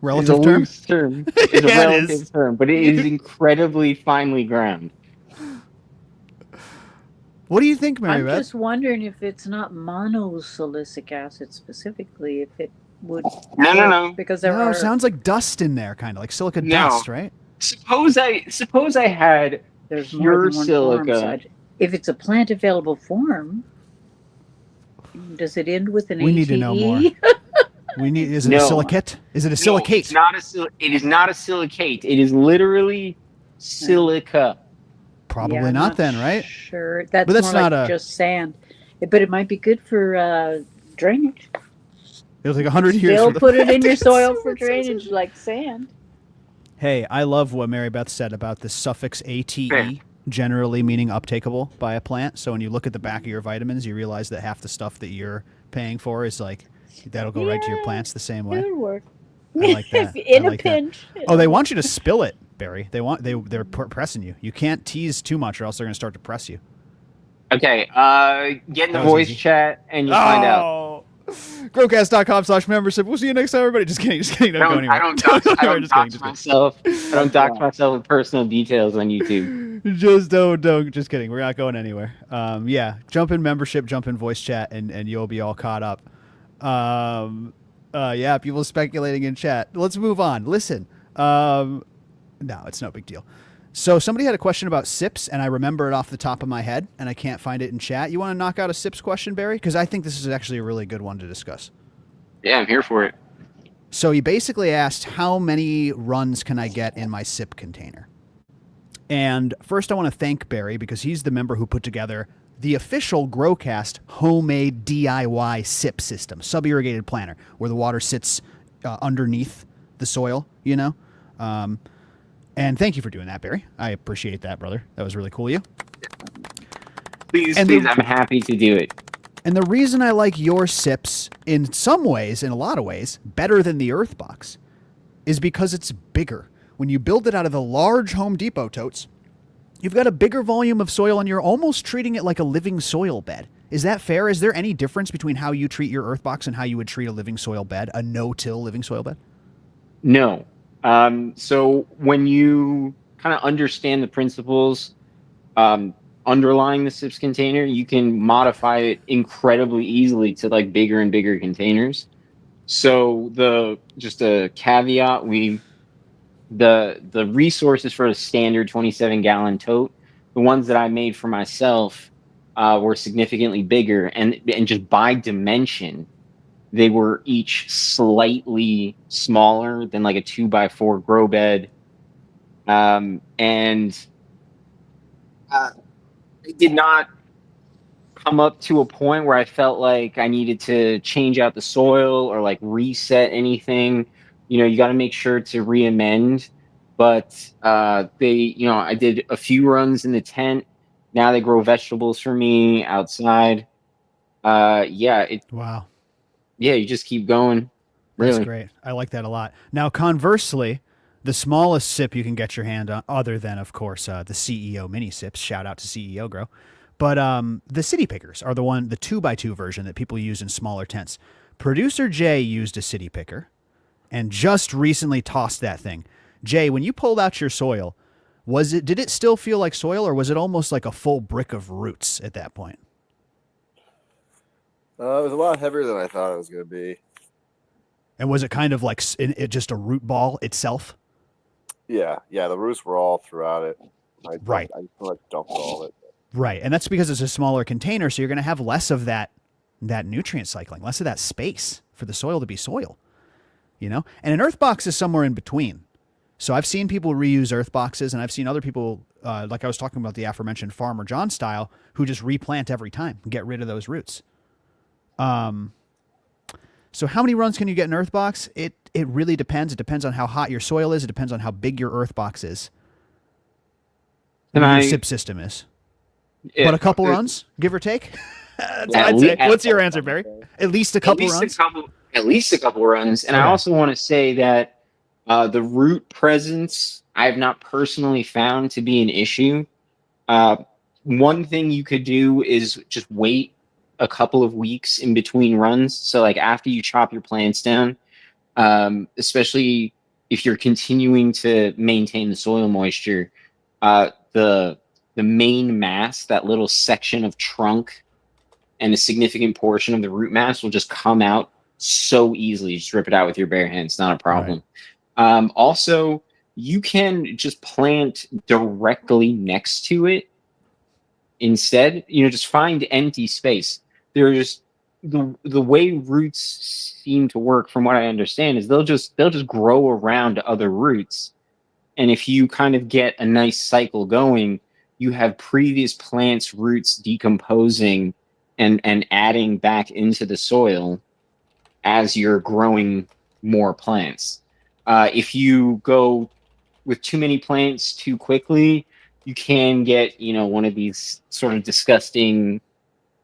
[SPEAKER 5] relative
[SPEAKER 9] term. Loose term. It's a
[SPEAKER 5] Yeah, it
[SPEAKER 9] relative
[SPEAKER 5] is.
[SPEAKER 9] term, but it is incredibly finely ground.
[SPEAKER 5] What do you think, Mary
[SPEAKER 7] I'm
[SPEAKER 5] Beth?
[SPEAKER 7] just wondering if it's not monosilicic acid specifically, if it would.
[SPEAKER 9] No.
[SPEAKER 7] Because there
[SPEAKER 5] No,
[SPEAKER 7] are.
[SPEAKER 5] it sounds like dust in there, kind of like silica
[SPEAKER 9] No.
[SPEAKER 5] dust, right?
[SPEAKER 9] Suppose I had
[SPEAKER 7] There's more
[SPEAKER 9] pure
[SPEAKER 7] than one
[SPEAKER 9] silica.
[SPEAKER 7] form. So if it's a plant available form, does it end with an
[SPEAKER 5] We need to know more.
[SPEAKER 7] ATE?
[SPEAKER 5] Is it a
[SPEAKER 9] No.
[SPEAKER 5] silicate? Is it a
[SPEAKER 9] No,
[SPEAKER 5] silicate?
[SPEAKER 9] it's not it is not a silicate. It is literally silica.
[SPEAKER 5] Probably
[SPEAKER 7] Yeah, I'm
[SPEAKER 5] not then, right?
[SPEAKER 7] Sure, that's,
[SPEAKER 5] But that's
[SPEAKER 7] more
[SPEAKER 5] not
[SPEAKER 7] like
[SPEAKER 5] a-
[SPEAKER 7] just sand. But it might be good for drainage.
[SPEAKER 5] It'll take 100 years.
[SPEAKER 7] Still
[SPEAKER 5] for the
[SPEAKER 7] put it
[SPEAKER 5] plant
[SPEAKER 7] in
[SPEAKER 5] to
[SPEAKER 7] your
[SPEAKER 5] get
[SPEAKER 7] soil
[SPEAKER 5] so
[SPEAKER 7] for
[SPEAKER 5] much
[SPEAKER 7] drainage like sand.
[SPEAKER 5] Hey, I love what Mary Beth said about the suffix ATE,
[SPEAKER 9] Yeah.
[SPEAKER 5] generally meaning uptakeable by a plant. So when you look at the back of your vitamins, you realize that half the stuff that you're paying for is like, that'll go right to your
[SPEAKER 7] Yeah,
[SPEAKER 5] plants the same way.
[SPEAKER 7] It'll work.
[SPEAKER 5] I like that.
[SPEAKER 7] In
[SPEAKER 5] I
[SPEAKER 7] a
[SPEAKER 5] like that.
[SPEAKER 7] pinch.
[SPEAKER 5] Oh, they want you to spill it, Barry. They're pressing you. You can't tease too much, or else they're going to start to press you.
[SPEAKER 9] Okay, get in the
[SPEAKER 5] That was
[SPEAKER 9] voice
[SPEAKER 5] easy.
[SPEAKER 9] chat and you'll find out.
[SPEAKER 5] Oh, Growcast.com/membership. We'll see you next time, everybody. Just kidding. Don't go anywhere.
[SPEAKER 9] I don't dox
[SPEAKER 5] Just kidding.
[SPEAKER 9] myself. I don't dox myself with personal details on YouTube.
[SPEAKER 5] Just don't. Just kidding. We're not going anywhere. Yeah, jump in membership, jump in voice chat, and you'll be all caught up. Yeah, people speculating in chat. Let's move on. Listen. No, it's no big deal. So somebody had a question about SIPs, and I remember it off the top of my head, and I can't find it in chat. You want to knock out a SIPs question, Barry? Because I think this is actually a really good one to discuss.
[SPEAKER 9] Yeah, I'm here for it.
[SPEAKER 5] So he basically asked, how many runs can I get in my SIP container? And first I want to thank Barry because he's the member who put together the official GrowCast homemade DIY SIP system, sub-irrigated planter, where the water sits underneath the soil, you know? And thank you for doing that, Barry. I appreciate that, brother. That was really cool of you.
[SPEAKER 9] Please,
[SPEAKER 5] And
[SPEAKER 9] please,
[SPEAKER 5] the-
[SPEAKER 9] I'm happy to do it.
[SPEAKER 5] And the reason I like your SIPs, in some ways, in a lot of ways, better than the Earth Box, is because it's bigger. When you build it out of the large Home Depot totes, you've got a bigger volume of soil and you're almost treating it like a living soil bed. Is that fair? Is there any difference between how you treat your Earth Box and how you would treat a living soil bed, a no-till living soil bed?
[SPEAKER 9] No. So when you kind of understand the principles underlying the SIPs container, you can modify it incredibly easily to like bigger and bigger containers. So just a caveat, the resources for a standard 27-gallon tote, the ones that I made for myself were significantly bigger, and just by dimension, they were each slightly smaller than like a 2x4 grow bed. It did not come up to a point where I felt like I needed to change out the soil or like reset anything. You know, you got to make sure to re-amend. But I did a few runs in the tent. Now they grow vegetables for me outside.
[SPEAKER 5] Wow.
[SPEAKER 9] Yeah, you just keep going. Really.
[SPEAKER 5] That's great. I like that a lot. Now, conversely, the smallest SIP you can get your hand on, other than, of course, the CEO mini SIPs, shout out to CEO Grow, but the City Pickers are the 2x2 version that people use in smaller tents. Producer Jay used a City Picker and just recently tossed that thing. Jay, when you pulled out your soil, did it still feel like soil, or was it almost like a full brick of roots at that point?
[SPEAKER 2] It was a lot heavier than I thought it was going to be.
[SPEAKER 5] And was it kind of like just a root ball itself?
[SPEAKER 2] Yeah, the roots were all throughout it.
[SPEAKER 5] Right.
[SPEAKER 2] I feel like dumped all of it.
[SPEAKER 5] Right, and that's because it's a smaller container, so you're going to have less of that nutrient cycling, less of that space for the soil to be soil. you know? And an earth box is somewhere in between. So I've seen people reuse earth boxes, and I've seen other people, like I was talking about the aforementioned Farmer John style, who just replant every time and get rid of those roots. So how many runs can you get in earth box? It really depends. It depends on how hot your soil is. It depends on how big your earth box is. And your SIP system is. But a couple runs, give or take? That's what I'd say. What's your answer, Barry? At least a couple runs?
[SPEAKER 9] At least a couple runs. And I also want to say that the root presence I have not personally found to be an issue. One thing you could do is just wait a couple of weeks in between runs. So like after you chop your plants down, especially if you're continuing to maintain the soil moisture, the main mass, that little section of trunk and a significant portion of the root mass will just come out so easily. Just rip it out with your bare hands, not a problem. Right. Also, you can just plant directly next to it instead. Just find empty space. There's the way roots seem to work, from what I understand, is they'll just grow around other roots. And if you kind of get a nice cycle going, you have previous plants' roots decomposing and adding back into the soil as you're growing more plants. If you go with too many plants too quickly, you can get, one of these sort of disgusting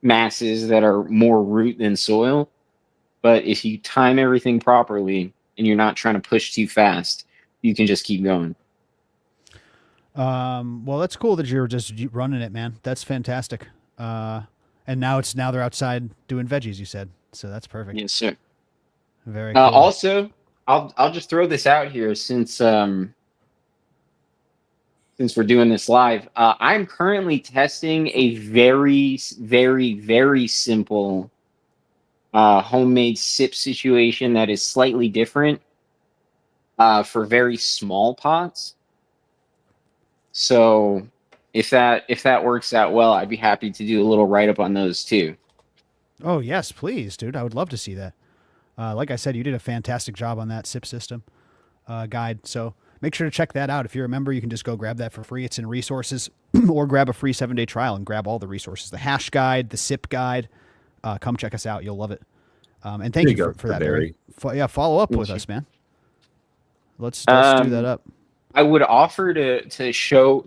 [SPEAKER 9] masses that are more root than soil. But if you time everything properly and you're not trying to push too fast, you can just keep going.
[SPEAKER 5] Well, that's cool that you're just running it, man. That's fantastic. And now they're outside doing veggies, you said. So that's perfect.
[SPEAKER 9] Yes, sir.
[SPEAKER 5] Very cool.
[SPEAKER 9] Also, I'll just throw this out here since we're doing this live. I'm currently testing a very, very, very simple homemade SIP situation that is slightly different for very small pots. So if that works out well, I'd be happy to do a little write-up on those too.
[SPEAKER 5] Oh, yes, please, dude. I would love to see that. Like I said, you did a fantastic job on that SIP system guide. So make sure to check that out. If you're a member, you can just go grab that for free. It's in resources, or grab a free 7-day trial and grab all the resources. The hash guide, the SIP guide. Come check us out. You'll love it. And thank you for that, Barry. Follow up with us, man. Let's do that up.
[SPEAKER 9] I would offer to show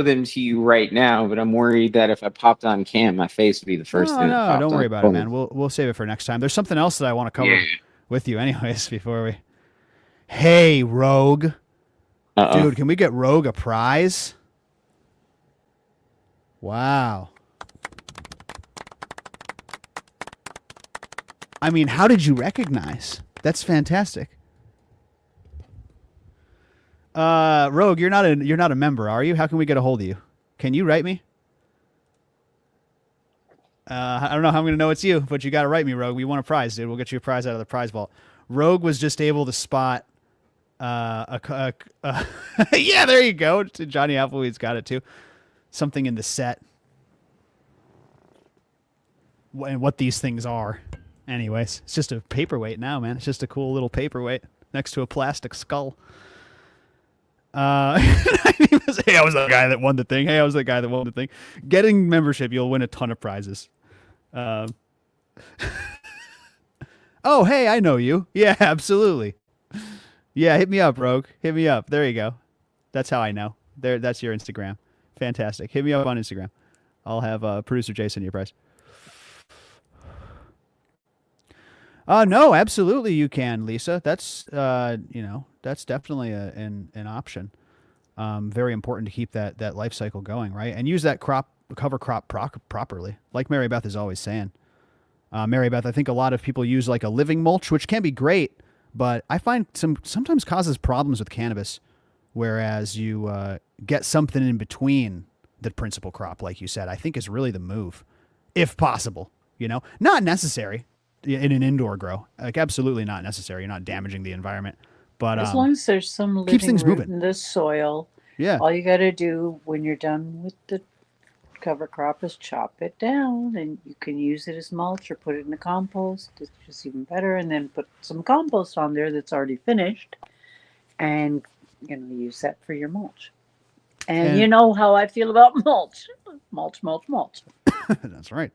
[SPEAKER 9] them to you right now, but I'm worried that if I popped on cam, my face would be the first thing.
[SPEAKER 5] No, don't worry about it, man. We'll save it for next time. There's something else that I want to cover with you, anyways. Before we, hey, Rogue, dude, can we get Rogue a prize? Wow. I mean, how did you recognize? That's fantastic. Rogue, you're not a member, are you? How can we get a hold of you? Can you write me? I don't know how I'm going to know it's you, but you got to write me, Rogue. We want a prize, dude. We'll get you a prize out of the prize vault. Rogue was just able to spot yeah, there you go. Johnny Appleweed's got it too. Something in the set. And what these things are. Anyways, it's just a paperweight now, man. It's just a cool little paperweight next to a plastic skull. Hey, I was the guy that won the thing. Hey, I was the guy that won the thing. Getting membership, you'll win a ton of prizes. Oh, hey, I know you. Yeah, absolutely. Yeah, hit me up, Rogue. Hit me up. There you go. That's how I know. That's your Instagram. Fantastic. Hit me up on Instagram. I'll have producer Jason your prize. No, absolutely you can, Lisa. That's that's definitely an option. Very important to keep that life cycle going, right? And use that cover crop properly, like Mary Beth is always saying. Mary Beth, I think a lot of people use like a living mulch, which can be great, but I find sometimes causes problems with cannabis, whereas you get something in between the principal crop, like you said, I think is really the move, if possible. Not necessary in an indoor grow, like absolutely not necessary. You're not damaging the environment, but
[SPEAKER 7] as long as there's some
[SPEAKER 5] keeps
[SPEAKER 7] living
[SPEAKER 5] things
[SPEAKER 7] root
[SPEAKER 5] moving
[SPEAKER 7] in the soil,
[SPEAKER 5] yeah.
[SPEAKER 7] All you got to do when you're done with the cover crop is chop it down, and you can use it as mulch or put it in the compost. It's just even better. And then put some compost on there that's already finished, and use that for your mulch. And you know how I feel about mulch. Mulch, mulch, mulch.
[SPEAKER 5] That's right.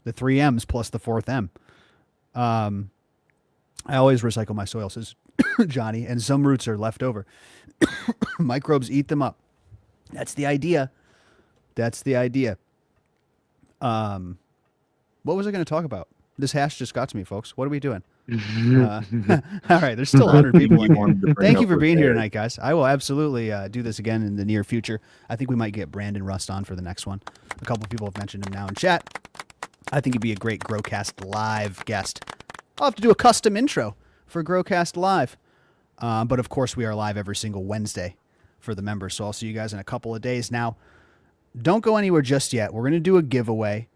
[SPEAKER 5] The 3 M's plus the 4th M. I always recycle my soil, says Johnny, and some roots are left over. Microbes eat them up. That's the idea. That's the idea. What was I going to talk about? This hash just got to me, folks. What are we doing? All right, there's still 100 people in here. Thank you for being here tonight, guys. I will absolutely do this again in the near future. I think we might get Brandon Rust on for the next one. A couple of people have mentioned him now in chat. I think he'd be a great GrowCast Live guest. I'll have to do a custom intro for GrowCast Live. But of course, we are live every single Wednesday for the members. So I'll see you guys in a couple of days. Now, don't go anywhere just yet. We're going to do a giveaway.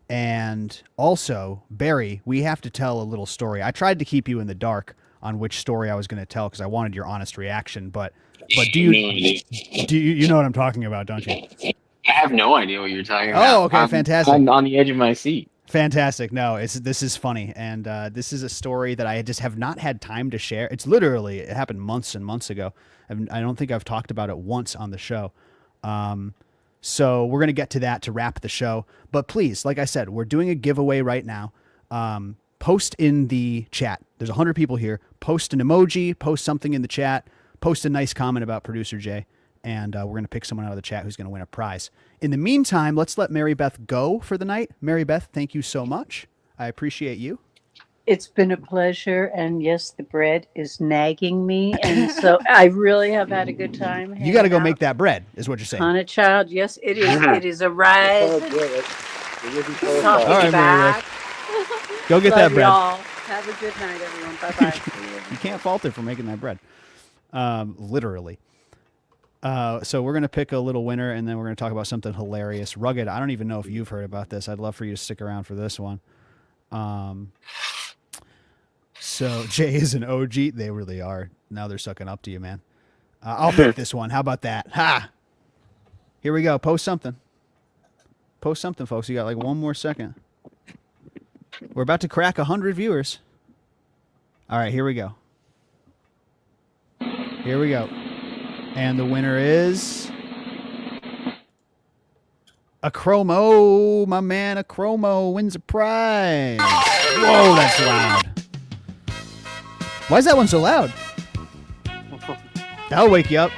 [SPEAKER 5] And also, Barry, we have to tell a little story. I tried to keep you in the dark on which story I was going to tell because I wanted your honest reaction. But do you know what I'm talking about, don't you?
[SPEAKER 9] I have no idea what you're talking about.
[SPEAKER 5] Oh, okay, fantastic.
[SPEAKER 9] I'm on the edge of my seat.
[SPEAKER 5] Fantastic. No, this is funny. And this is a story that I just have not had time to share. It happened months and months ago. I don't think I've talked about it once on the show. So we're going to get to that to wrap the show. But please, like I said, we're doing a giveaway right now. Post in the chat. There's 100 people here. Post an emoji, post something in the chat, post a nice comment about Producer Jay, and we're going to pick someone out of the chat who's going to win a prize. In the meantime, let's let Mary Beth go for the night. Mary Beth, thank you so much. I appreciate you.
[SPEAKER 7] It's been a pleasure, and yes, the bread is nagging me, and so I really have had a good time.
[SPEAKER 5] You got to go make that bread, is what you're saying.
[SPEAKER 7] On a child, yes, it is. It is a rise.
[SPEAKER 5] All right, Mary Beth. Go get that bread.
[SPEAKER 7] Y'all. Have a good night, everyone. Bye-bye.
[SPEAKER 5] You can't fault her for making that bread. Literally. So we're going to pick a little winner, and then we're going to talk about something hilarious. Rugged, I don't even know if you've heard about this. I'd love for you to stick around for this one. So Jay is an OG. They really are. Now they're sucking up to you, man. I'll pick this one. How about that? Ha! Here we go. Post something. Post something, folks. You got like one more second. We're about to crack 100 viewers. All right, here we go. Here we go. And the winner is a Chromo. My man, a Chromo wins a prize. Whoa, that's loud. Why is that one so loud? That'll wake you up.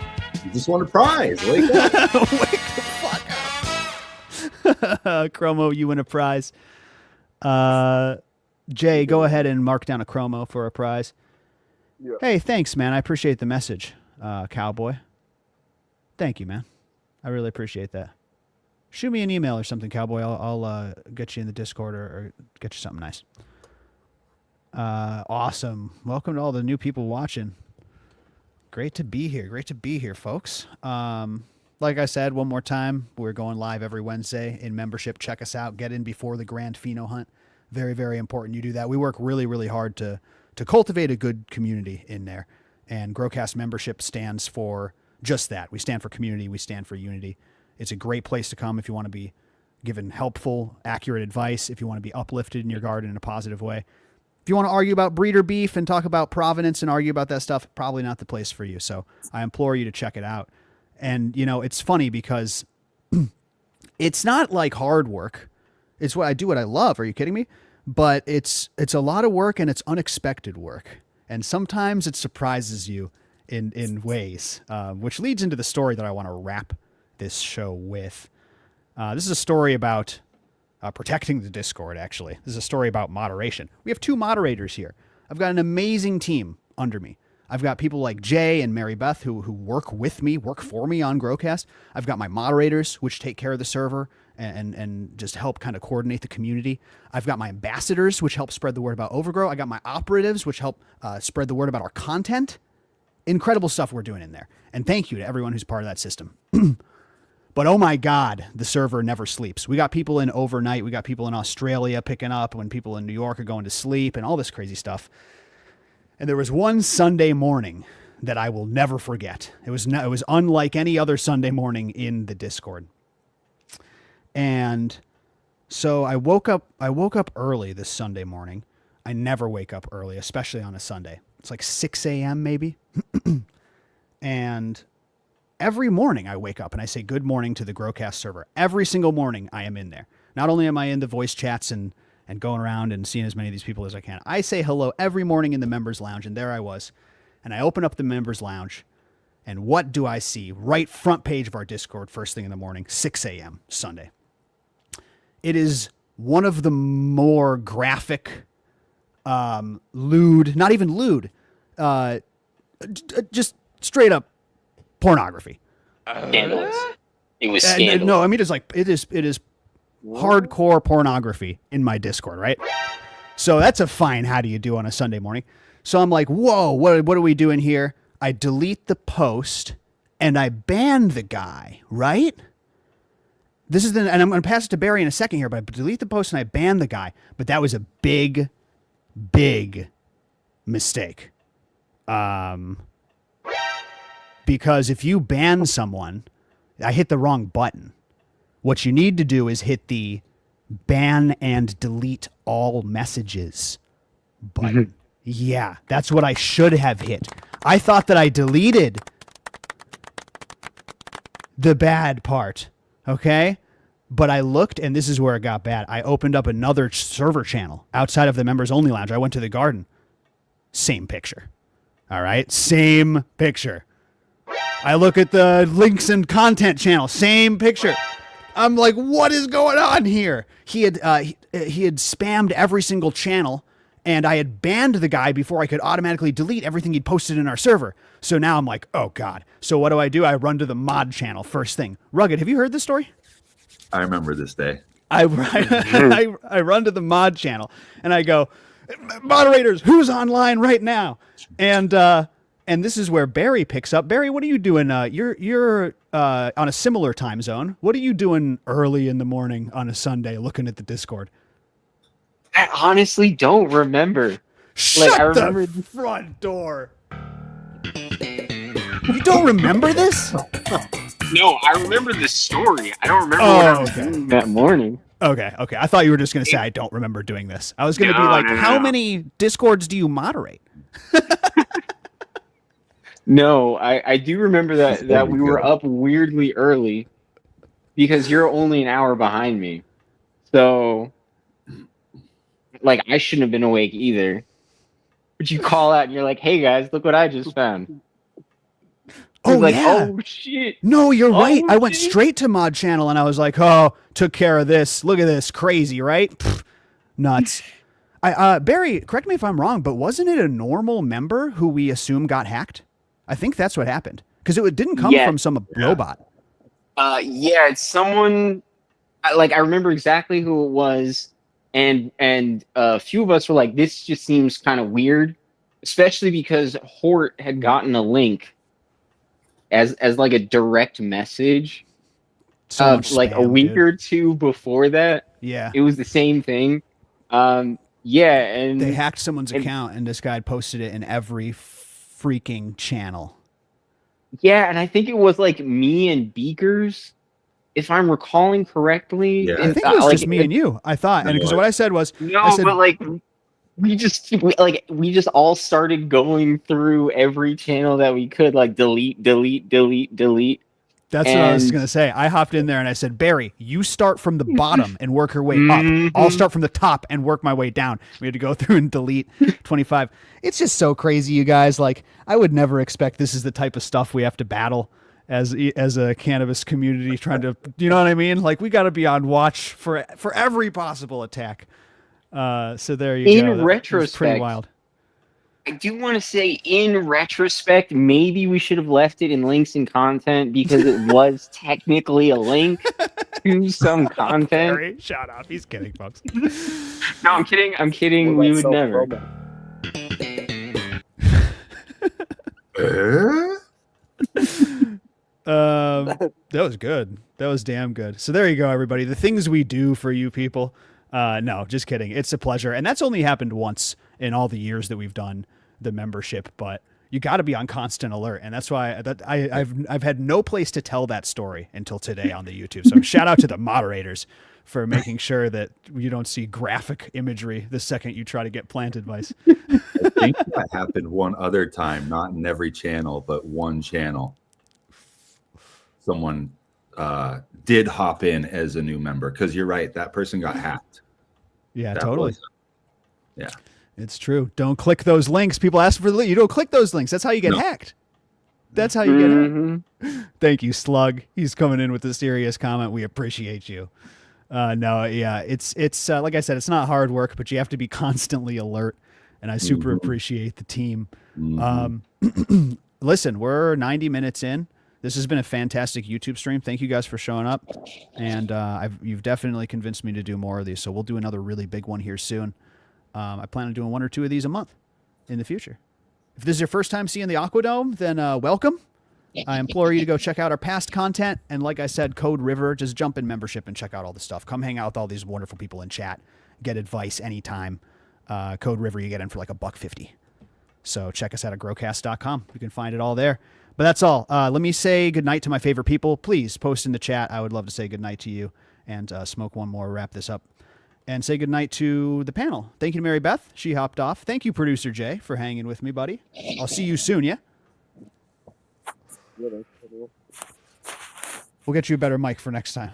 [SPEAKER 6] You just won a prize. Wake up.
[SPEAKER 5] Wake the fuck up. Chromo, you win a prize. Jay, go ahead and mark down a Chromo for a prize.
[SPEAKER 2] Yeah.
[SPEAKER 5] Hey, thanks, man. I appreciate the message, Cowboy. Thank you, man. I really appreciate that. Shoot me an email or something, Cowboy. I'll get you in the Discord or get you something nice. Awesome. Welcome to all the new people watching. Great to be here. Great to be here, folks. Like I said, one more time, we're going live every Wednesday in membership. Check us out. Get in before the Grand Pheno Hunt. Very, very important you do that. We work really, really hard to cultivate a good community in there. And GrowCast membership stands for just that. We stand for community. We stand for unity. It's a great place to come if you want to be given helpful, accurate advice, if you want to be uplifted in your garden in a positive way. If you want to argue about breeder beef and talk about provenance and argue about that stuff, probably not the place for you. So I implore you to check it out. And, you know, it's funny because it's not like hard work. It's what I do, what I love. Are you kidding me? But it's a lot of work and it's unexpected work. And sometimes it surprises you in ways, which leads into the story that I want to wrap this show with. This is a story about protecting the Discord, actually. This is a story about moderation. We have 2 moderators here. I've got an amazing team under me. I've got people like Jay and Mary Beth who work with me, work for me on GrowCast. I've got my moderators, which take care of the server and just help kind of coordinate the community. I've got my ambassadors, which help spread the word about Overgrow. I got my operatives, which help spread the word about our content. Incredible stuff we're doing in there. And thank you to everyone who's part of that system. But oh my God, the server never sleeps. We got people in overnight. We got people in Australia picking up when people in New York are going to sleep and all this crazy stuff. And there was one Sunday morning that I will never forget. It was unlike any other Sunday morning in the Discord. And so I woke up early this Sunday morning. I never wake up early, especially on a Sunday. It's like 6 a.m. maybe. And every morning I wake up and I say good morning to the GrowCast server. Every single morning I am in there. Not only am I in the voice chats and going around and seeing as many of these people as I can, I say hello every morning in the members lounge. And there I was. And I open up the members lounge. And what do I see? Right front page of our Discord, first thing in the morning, 6 a.m. Sunday. It is one of the more graphic, lewd, not even lewd, just straight up pornography.
[SPEAKER 9] Scandalous. It was scandalous.
[SPEAKER 5] No, I mean, it is hardcore pornography in my Discord, right? So that's a fine how do you do on a Sunday morning. So I'm like, whoa, what are we doing here? I delete the post and I ban the guy, right? And I'm going to pass it to Barry in a second here, but I delete the post and I ban the guy. But that was a big, big mistake. Because if you ban someone, I hit the wrong button. What you need to do is hit the ban and delete all messages button. Yeah, that's what I should have hit. I thought that I deleted the bad part, okay? But I looked, and this is where it got bad. I opened up another server channel outside of the members only lounge. I went to the garden. Same picture. All right? Same picture. I look at the links and content channel. Same picture. I'm like, what is going on here? He had spammed every single channel, and I had banned the guy before I could automatically delete everything he'd posted in our server. So now I'm like, oh, God. So what do? I run to the mod channel first thing. Rugged, have you heard this story?
[SPEAKER 6] I remember this day.
[SPEAKER 5] I run to the mod channel, and I go, moderators, who's online right now? And this is where Barry picks up. Barry, what are you doing? You're on a similar time zone. What are you doing early in the morning on a Sunday looking at the Discord?
[SPEAKER 9] I honestly don't remember.
[SPEAKER 5] Shut the front door. You don't remember this?
[SPEAKER 9] No, I remember the story. I don't remember what I was doing that morning.
[SPEAKER 5] Okay. I thought you were just going to say, I don't remember doing this. I was going to be like, how many Discords do you moderate?
[SPEAKER 9] No, I do remember that we were up weirdly early because you're only an hour behind me. So, I shouldn't have been awake either. But you call out and you're like, hey guys, look what I just found.
[SPEAKER 5] Oh, yeah.
[SPEAKER 9] Oh, shit.
[SPEAKER 5] No, you're right. I went straight to mod channel and I was like, oh, took care of this. Look at this. Crazy, right? Pfft, nuts. Barry, correct me if I'm wrong, but wasn't it a normal member who we assume got hacked? I think that's what happened. Because it didn't come from some robot.
[SPEAKER 9] Yeah, it's someone... I remember exactly who it was. And a few of us were like, this just seems kind of weird. Especially because Hort had gotten a link as a direct message
[SPEAKER 5] So
[SPEAKER 9] a week or two before that.
[SPEAKER 5] Yeah.
[SPEAKER 9] It was the same thing. Yeah, and
[SPEAKER 5] they hacked someone's account and this guy posted it in every freaking channel.
[SPEAKER 9] Yeah, and I think it was me and Beakers, if I'm recalling correctly.
[SPEAKER 5] Yeah. I think it was just me and you. I thought, and because what I said was,
[SPEAKER 9] but we just all started going through every channel that we could, delete.
[SPEAKER 5] That's what I was going to say. I hopped in there and I said, Barry, you start from the bottom and work your way up. I'll start from the top and work my way down. We had to go through and delete 25. It's just so crazy, you guys. I would never expect this is the type of stuff we have to battle as a cannabis community trying to, you know what I mean? We got to be on watch for every possible attack. So there you go.
[SPEAKER 9] In retrospect,
[SPEAKER 5] pretty wild.
[SPEAKER 9] I do want to say, in retrospect, maybe we should have left it in links and content because it was technically a link to some content.
[SPEAKER 5] Barry, shut up. He's kidding, folks.
[SPEAKER 9] No, I'm kidding. We would never.
[SPEAKER 5] That was good. That was damn good. So there you go, everybody. The things we do for you people. No, just kidding. It's a pleasure. And that's only happened once in all the years that we've done the membership. But you got to be on constant alert. And that's why I've had no place to tell that story until today on the YouTube. So shout out to the moderators for making sure that you don't see graphic imagery the second you try to get plant advice.
[SPEAKER 6] I think that happened one other time, not in every channel, but one channel. Someone did hop in as a new member, because you're right, that person got hacked.
[SPEAKER 5] Yeah,
[SPEAKER 6] That
[SPEAKER 5] totally.
[SPEAKER 6] Yeah.
[SPEAKER 5] It's true. Don't click those links. People ask for the link. You don't click those links. That's how you get hacked. That's how you get hacked. Thank you, Slug. He's coming in with a serious comment. We appreciate you. No, yeah, it's like I said, it's not hard work, but you have to be constantly alert. And I super appreciate the team. Listen, we're 90 minutes in. This has been a fantastic YouTube stream. Thank you guys for showing up. And you've definitely convinced me to do more of these. So we'll do another really big one here soon. I plan on doing 1 or 2 of these a month in the future. If this is your first time seeing the Aquadome, then welcome. I implore you to go check out our past content. And like I said, Code River, just jump in membership and check out all the stuff. Come hang out with all these wonderful people in chat. Get advice anytime. Code River you get in for like $1.50. So check us out at GrowCast.com. You can find it all there. But that's all. Let me say goodnight to my favorite people. Please post in the chat. I would love to say goodnight to you. And smoke one more, wrap this up. And say goodnight to the panel. Thank you to Mary Beth. She hopped off. Thank you, Producer Jay, for hanging with me, buddy. I'll see you soon, yeah? We'll get you a better mic for next time.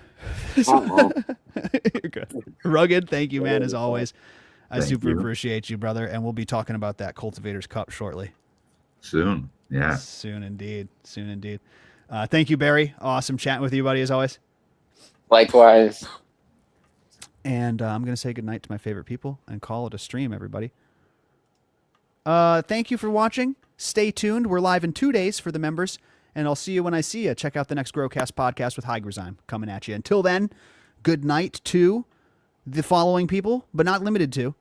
[SPEAKER 5] You're good. Rugged, thank you, man, as always. I super appreciate you, brother. And we'll be talking about that Cultivators Cup shortly.
[SPEAKER 6] Soon. Yeah.
[SPEAKER 5] Soon indeed. Soon indeed. Thank you, Barry. Awesome chatting with you, buddy, as always.
[SPEAKER 9] Likewise.
[SPEAKER 5] And I'm going to say goodnight to my favorite people and call it a stream, everybody. Thank you for watching. Stay tuned. We're live in 2 days for the members, and I'll see you when I see you. Check out the next GrowCast podcast with Hygrozyme coming at you. Until then, good night to the following people, but not limited to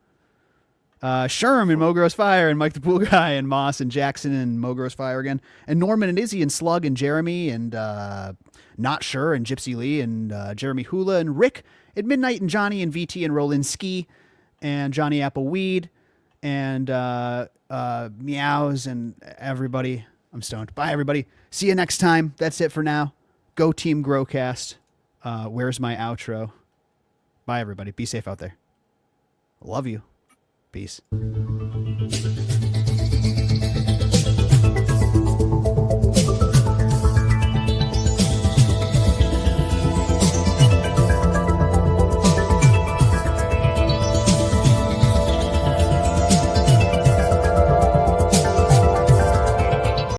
[SPEAKER 5] Sherm and Mogros Fire and Mike the Pool Guy and Moss and Jackson and Mogros Fire again, and Norman and Izzy and Slug and Jeremy and Not Sure and Gypsy Lee and Jeremy Hula and Rick at Midnight and Johnny and VT and Roland Ski and Johnny Appleweed and Meows and everybody. I'm stoned. Bye, everybody. See you next time. That's it for now. Go Team GrowCast. Where's my outro? Bye, everybody. Be safe out there. Love you. Peace.